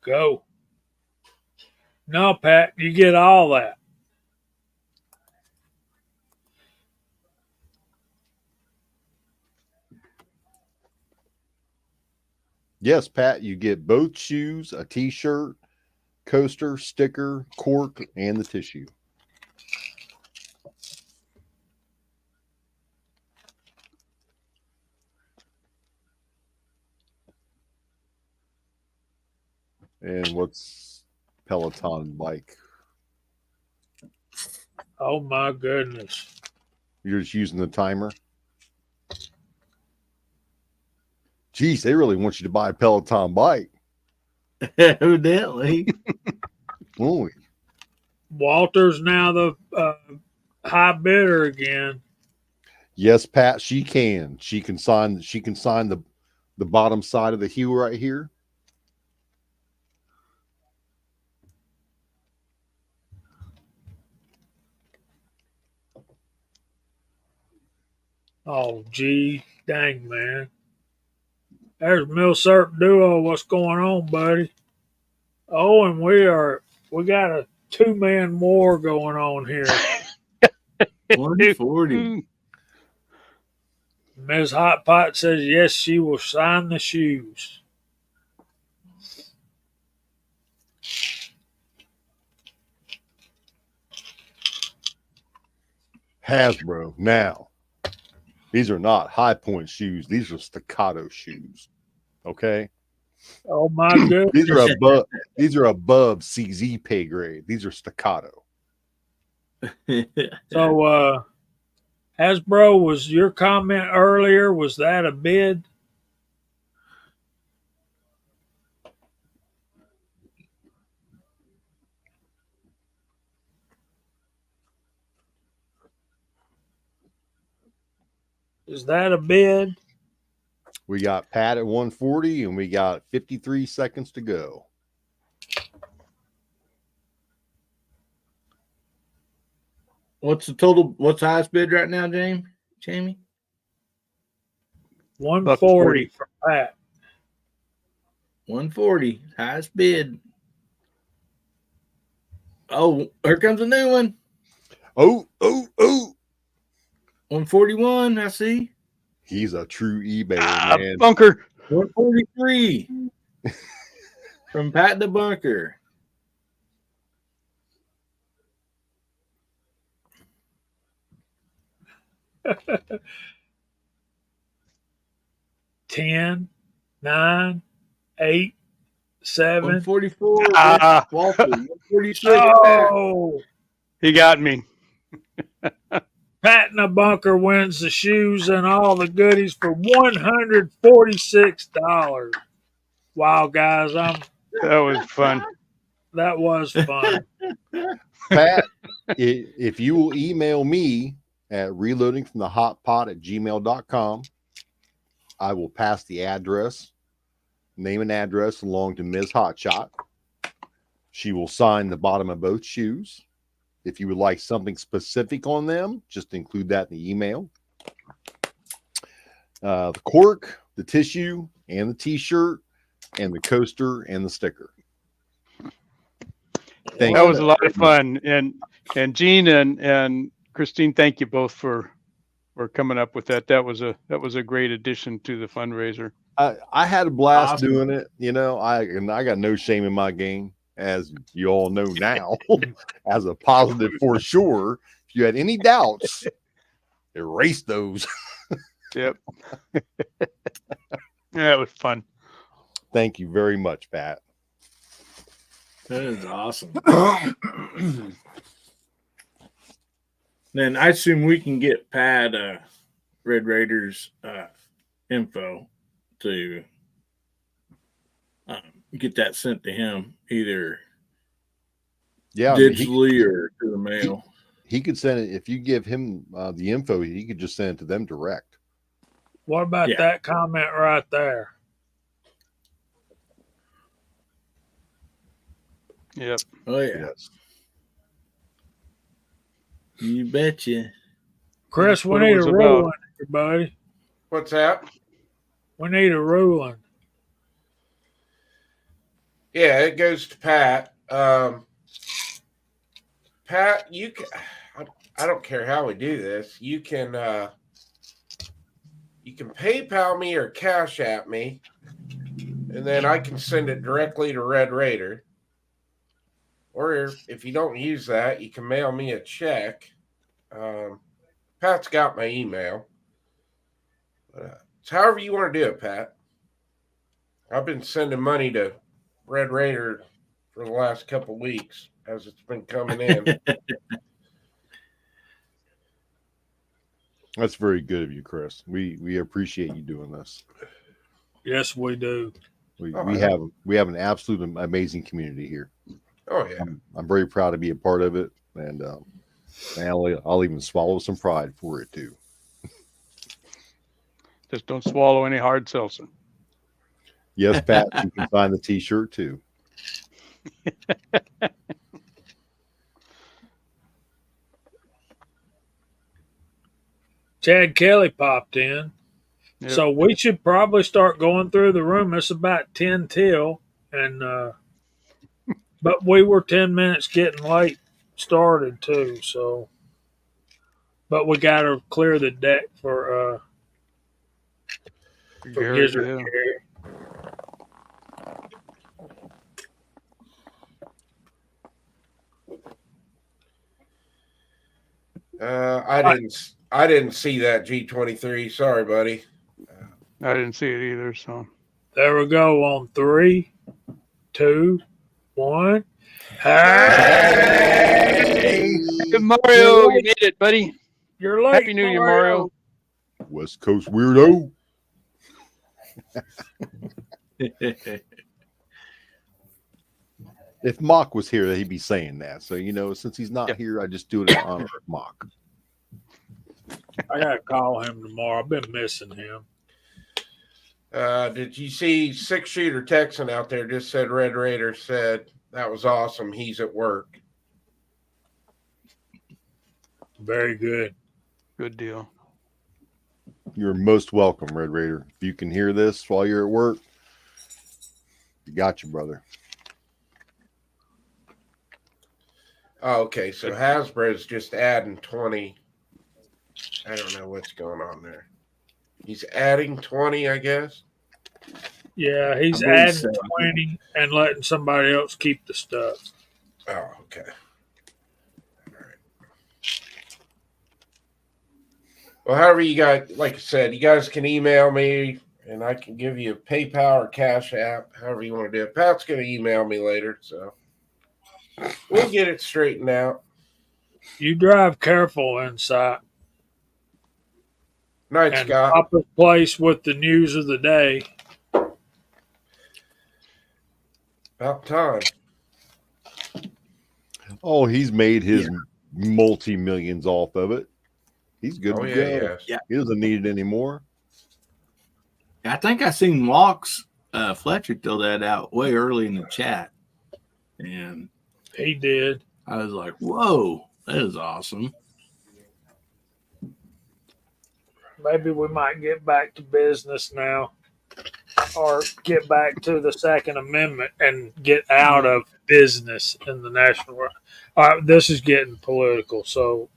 Go. No, Pat, you get all that. Yes, Pat, you get both shoes, a t-shirt, coaster, sticker, cork, and the tissue. And what's Peloton bike? Oh my goodness. You're just using the timer? Geez, they really want you to buy a Peloton bike. Evidently. Boy. Walter's now the high bidder again. Yes, Pat, she can. She can sign the bottom side of the heel right here. Oh, gee, dang, man. There's Mill Serp Duo. What's going on, buddy? Oh, and we got a 2-man war going on here. 140. Ms. Hot Pot says yes, she will sign the shoes. Hasbro. Now, these are not high point shoes. These are staccato shoes. Okay. Oh my goodness. These are above CZ pay grade. These are staccato. So Hasbro, was your comment earlier, was that a bid? Is that a bid? We got Pat at 140 and we got 53 seconds to go. What's the total? What's the highest bid right now, Jamie? 140 for Pat. 140. Highest bid. Oh, here comes a new one. Oh. 141, I see. He's a true eBayer, man. Bunker. 143 from Pat the Bunker. Ten, 9, 8, 7. 144. Walter. 146. Oh, He got me. Pat in the Bunker wins the shoes and all the goodies for $146. Wow, guys, That was fun. that was fun. Pat, if you will email me at reloadingfromthehotpot@gmail.com I will pass the address, name and address along to Ms. Hotshot. She will sign the bottom of both shoes. If you would like something specific on them, just include that in the email. The cork, the tissue, and the t-shirt, and the coaster, and the sticker. Thank That you was a lot very of fun. And Gene and Christine, thank you both for coming up with that. That was a great addition to the fundraiser. I had a blast Awesome. doing it. You know, I got no shame in my game, as you all know now, as a positive for sure. If you had any doubts, erase those. Yep. Yeah, it was fun. Thank you very much, Pat. That is awesome. Then I assume we can get Pat Red Raiders info to get that sent to him either Yeah, I mean, digitally or through the mail. he could send it if you give him the info. He could just send it to them direct. What about Yeah. that comment right there? Yep. Oh yeah, Yes. you betcha. Chris, That's we what it need was a about. ruling, everybody. What's that? We need a ruling. Yeah, it goes to Pat. Pat, you can. I don't care how we do this. You can PayPal me or Cash App me, and then I can send it directly to Red Raider. Or if you don't use that, you can mail me a check. Pat's got my email. It's however you want to do it, Pat. I've been sending money to Red Raider for the last couple weeks as it's been coming in. That's very good of you, Chris. We appreciate you doing this. Yes, we do. We Oh, we I have an absolute amazing community here. Oh yeah. I'm very proud to be a part of it, and I'll even swallow some pride for it too. Just don't swallow any hard seltzer. Yes, Pat, you can find the T-shirt too. Chad Kelly popped in. Yep. So we should probably start going through the room. It's about 10 till, and but we were 10 minutes getting late started too. So, but we got to clear the deck for Gary, Gizzard yeah. Gary. I didn't see that G23. Sorry, buddy. I didn't see it either. So There we go on 3, 2, 1. Hey! Hey, Mario, you made it, buddy. You're late. Happy New Year, Mario. West Coast weirdo. If Mock was here, he'd be saying that. So since he's not here, I just do it in honor of Mock. I got to call him tomorrow. I've been missing him. Did you see 6-shooter Texan out there just said Red Raider said that was awesome. He's at work. Very good. Good deal. You're most welcome, Red Raider. If you can hear this while you're at work, you got you, brother. Oh, okay. So Hasbro's just adding 20. I don't know what's going on there. He's adding 20, I guess. Yeah, he's I believe adding so. 20 and letting somebody else keep the stuff. Oh, okay. All right. Well, however you guys, like I said, you guys can email me and I can give you a PayPal or Cash App, however you want to do it. Pat's going to email me later, so we'll get it straightened out. You drive careful inside. Night, And Scott. Papa's place with the news of the day. About time. Oh, he's made his multi-millions off of it. He's good Oh, to yeah, go. yes. Yeah. He doesn't need it anymore. I think I seen Walks Fletcher throw that out way early in the chat, and He did. I was like, "Whoa, that is awesome." Maybe we might get back to business now, or get back to the Second Amendment and get out of business in the national. All right, this is getting political. So,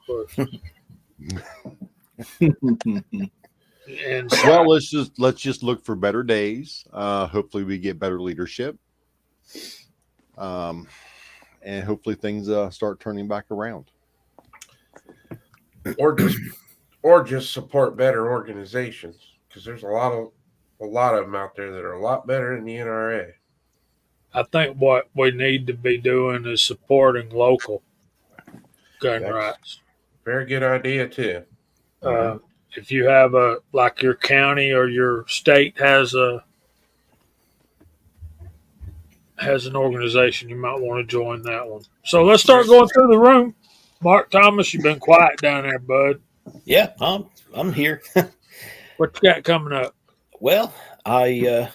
and so, Well, let's just look for better days. Hopefully, we get better leadership, and hopefully things start turning back around. Or just support better organizations, because there's a lot of them out there that are a lot better than the NRA. I think what we need to be doing is supporting local gun That's rights. very good idea too. If you have like your county or your state has an organization, you might want to join that one. So let's start going through the room. Mark Thomas, you've been quiet down there, bud. Yeah, I'm here. What you got coming up? Well, I'd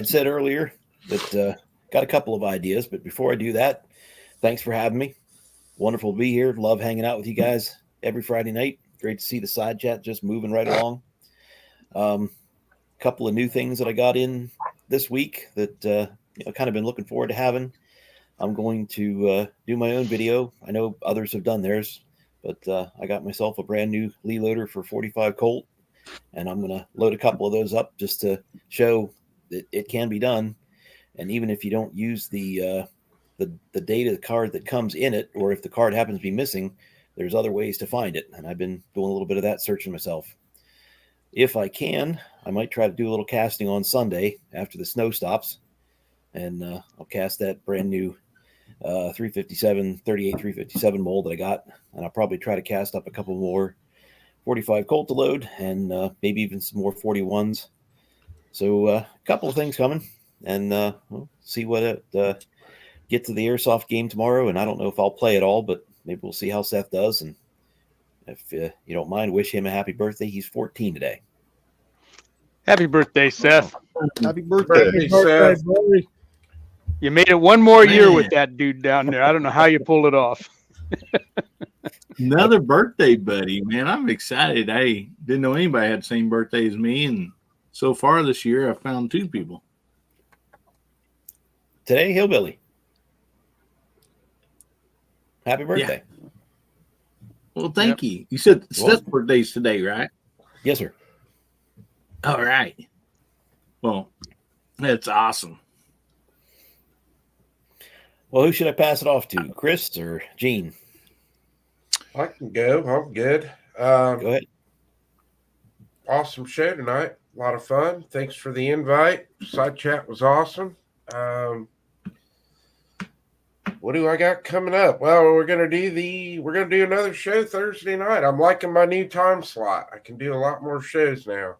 said earlier that got a couple of ideas, but before I do that, thanks for having me. Wonderful to be here. Love hanging out with you guys every Friday night. Great to see the side chat just moving right along. Couple of new things that I got in this week that kind of been looking forward to having. I'm going to do my own video. I know others have done theirs, but I got myself a brand new Lee loader for 45 Colt, and I'm going to load a couple of those up just to show that it can be done. And even if you don't use the data card that comes in it, or if the card happens to be missing, there's other ways to find it. And I've been doing a little bit of that searching myself. If I can, I might try to do a little casting on Sunday after the snow stops, and I'll cast that brand new 38 357 mold that I got, and I'll probably try to cast up a couple more 45 Colt to load, and maybe even some more 41s. So a couple of things coming, and we'll see what it get to the airsoft game tomorrow. And I don't know if I'll play at all, but maybe we'll see how Seth does. And if you don't mind, wish him a happy birthday. He's 14 today. Happy birthday, Seth. Happy birthday. Happy birthday, Seth. Buddy. You made it one more year Man. with that dude down there. I don't know how you pulled it off. Another birthday buddy, man. I'm excited. I didn't know anybody had the same birthday as me, and so far this year I've found 2 people. Today, Hillbilly. Happy birthday. Well, thank you. You said Seth's birthday's today, right? Yes, sir. All right. Well, that's awesome. Well, who should I pass it off to? Chris or Gene? I can go. I'm good. Go ahead. Awesome show tonight. A lot of fun. Thanks for the invite. Side chat was awesome. What do I got coming up? Well, we're gonna do another show Thursday night. I'm liking my new time slot. I can do a lot more shows now.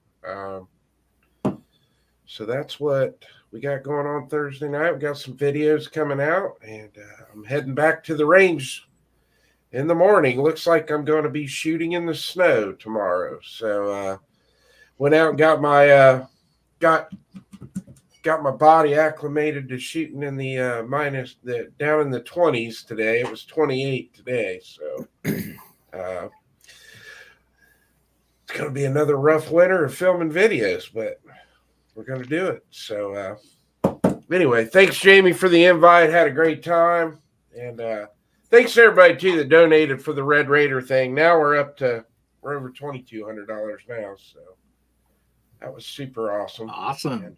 So that's what we got going on Thursday night. We got some videos coming out, and I'm heading back to the range in the morning. Looks like I'm going to be shooting in the snow tomorrow. So went out and got my got my body acclimated to shooting in the down in the 20s today. It was 28 today, so it's going to be another rough winter of filming videos, but we're going to do it. So anyway, thanks Jamie for the invite. Had a great time, and thanks to everybody too that donated for the Red Raider thing. Now we're over $2,200 now, so that was super awesome. Awesome. And,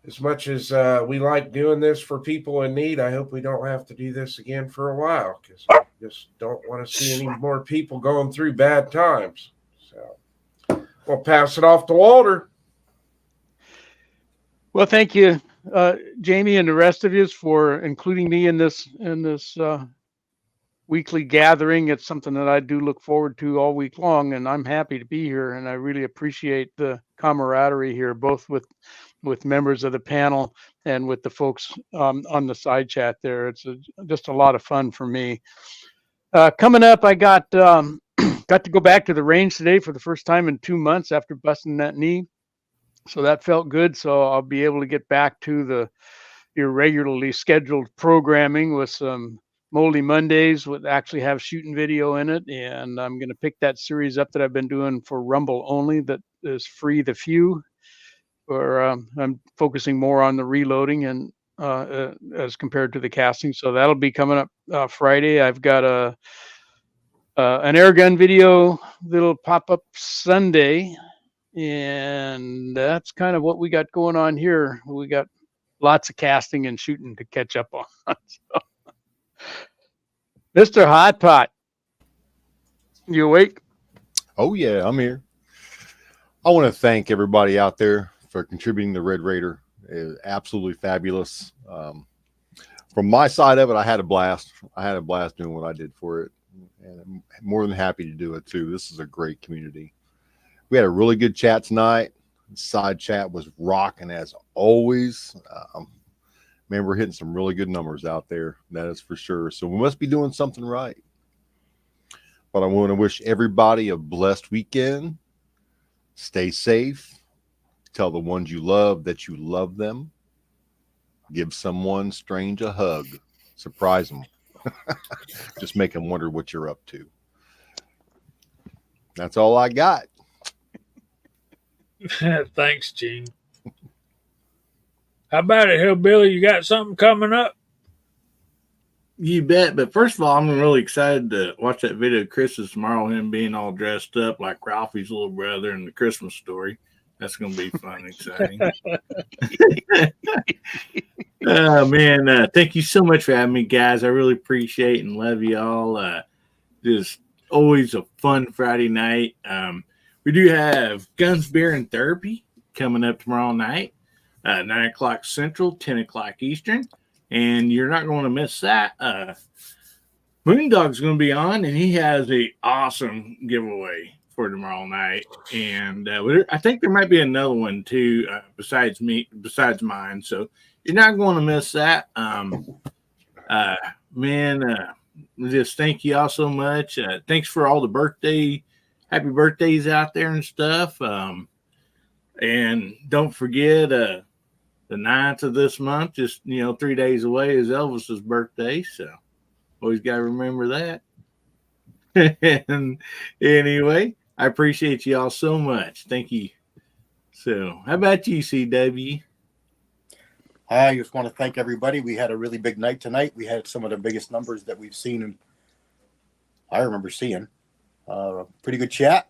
as much as we like doing this for people in need, I hope we don't have to do this again for a while, because I just don't want to see any more people going through bad times. So we'll pass it off to Walter. Well, thank you, Jamie, and the rest of you for including me in this weekly gathering. It's something that I do look forward to all week long, and I'm happy to be here. And I really appreciate the camaraderie here, both with members of the panel and with the folks on the side chat there. It's just a lot of fun for me. Coming up, I got to go back to the range today for the first time in 2 months after busting that knee. So that felt good. So I'll be able to get back to the irregularly scheduled programming with some Moldy Mondays with actually have shooting video in it. And I'm going to pick that series up that I've been doing for Rumble only that is Free the Few, where I'm focusing more on the reloading and as compared to the casting. So that'll be coming up Friday. I've got an air gun video that'll pop up Sunday. And that's kind of what we got going on here. We got lots of casting and shooting to catch up on. So, Mr. Hot Pot, you awake? Oh yeah, I'm here. I want to thank everybody out there for contributing to Red Raider. It was absolutely fabulous. From my side of it, I had a blast. I had a blast doing what I did for it, and I'm more than happy to do it too. This is a great community. We had a really good chat tonight. Side chat was rocking as always. Man, we're hitting some really good numbers out there. That is for sure. So we must be doing something right. But I want to wish everybody a blessed weekend. Stay safe. Tell the ones you love that you love them. Give someone strange a hug. Surprise them. Just make them wonder what you're up to. That's all I got. Thanks, Gene. How about it, Hillbilly? You got something coming up? You bet. But first of all, I'm really excited to watch that video of Christmas tomorrow, him being all dressed up like Ralphie's little brother in the Christmas story. That's going to be fun and exciting. Oh, man. Thank you so much for having me, guys. I really appreciate and love you all. Just always a fun Friday night. We do have Guns, Beer, and Therapy coming up tomorrow night, 9 o'clock Central, 10 o'clock Eastern. And you're not going to miss that. Moondog's going to be on, and he has an awesome giveaway for tomorrow night. And I think there might be another one, too, besides mine. So you're not going to miss that. Just thank you all so much. Thanks for all the happy birthdays out there and stuff. And don't forget, the 9th of this month, just 3 days away, is Elvis's birthday, so always got to remember that. And anyway, I appreciate you all so much. Thank you. So, how about you, CW? I just want to thank everybody. We had a really big night tonight. We had some of the biggest numbers that we've seen, and I remember seeing. Pretty good chat,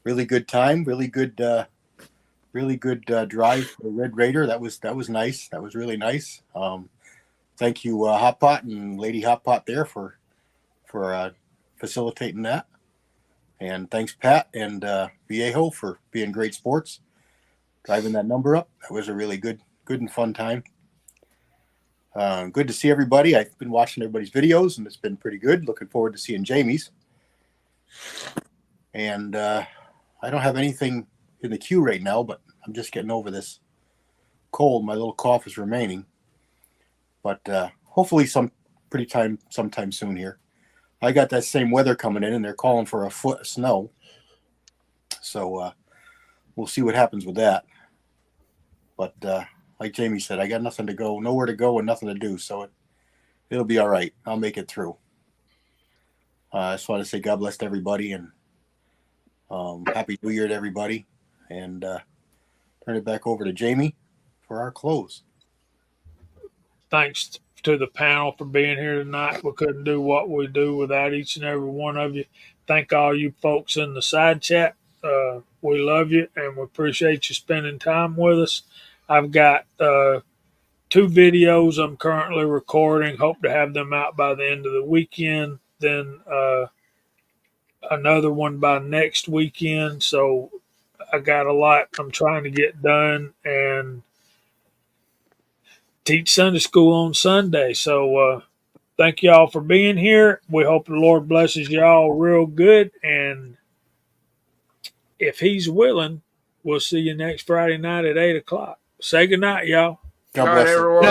really good time, really good drive for the Red Raider. That was nice. That was really nice. Thank you, Hot Pot and Lady Hot Pot there for facilitating that. And thanks, Pat and Viejo, for being great sports, driving that number up. That was a really good and fun time. Good to see everybody. I've been watching everybody's videos, and it's been pretty good. Looking forward to seeing Jamie's. And I don't have anything in the queue right now, but I'm just getting over this cold. My little cough is remaining, but hopefully sometime soon here. I got that same weather coming in, and they're calling for a foot of snow. So we'll see what happens with that. But like Jamie said, I got nowhere to go and nothing to do. So it'll be all right. I'll make it through. I just want to say God bless everybody, and Happy New Year to everybody. And turn it back over to Jamie for our close. Thanks to the panel for being here tonight. We couldn't do what we do without each and every one of you. Thank all you folks in the side chat. We love you, and we appreciate you spending time with us. I've got 2 videos I'm currently recording. Hope to have them out by the end of the weekend. Then another one by next weekend. So I got a lot I'm trying to get done, and teach Sunday school on Sunday. So thank y'all for being here. We hope the Lord blesses y'all real good. And if he's willing, we'll see you next Friday night at 8 o'clock. Say good night, y'all. God All right, bless you. everyone.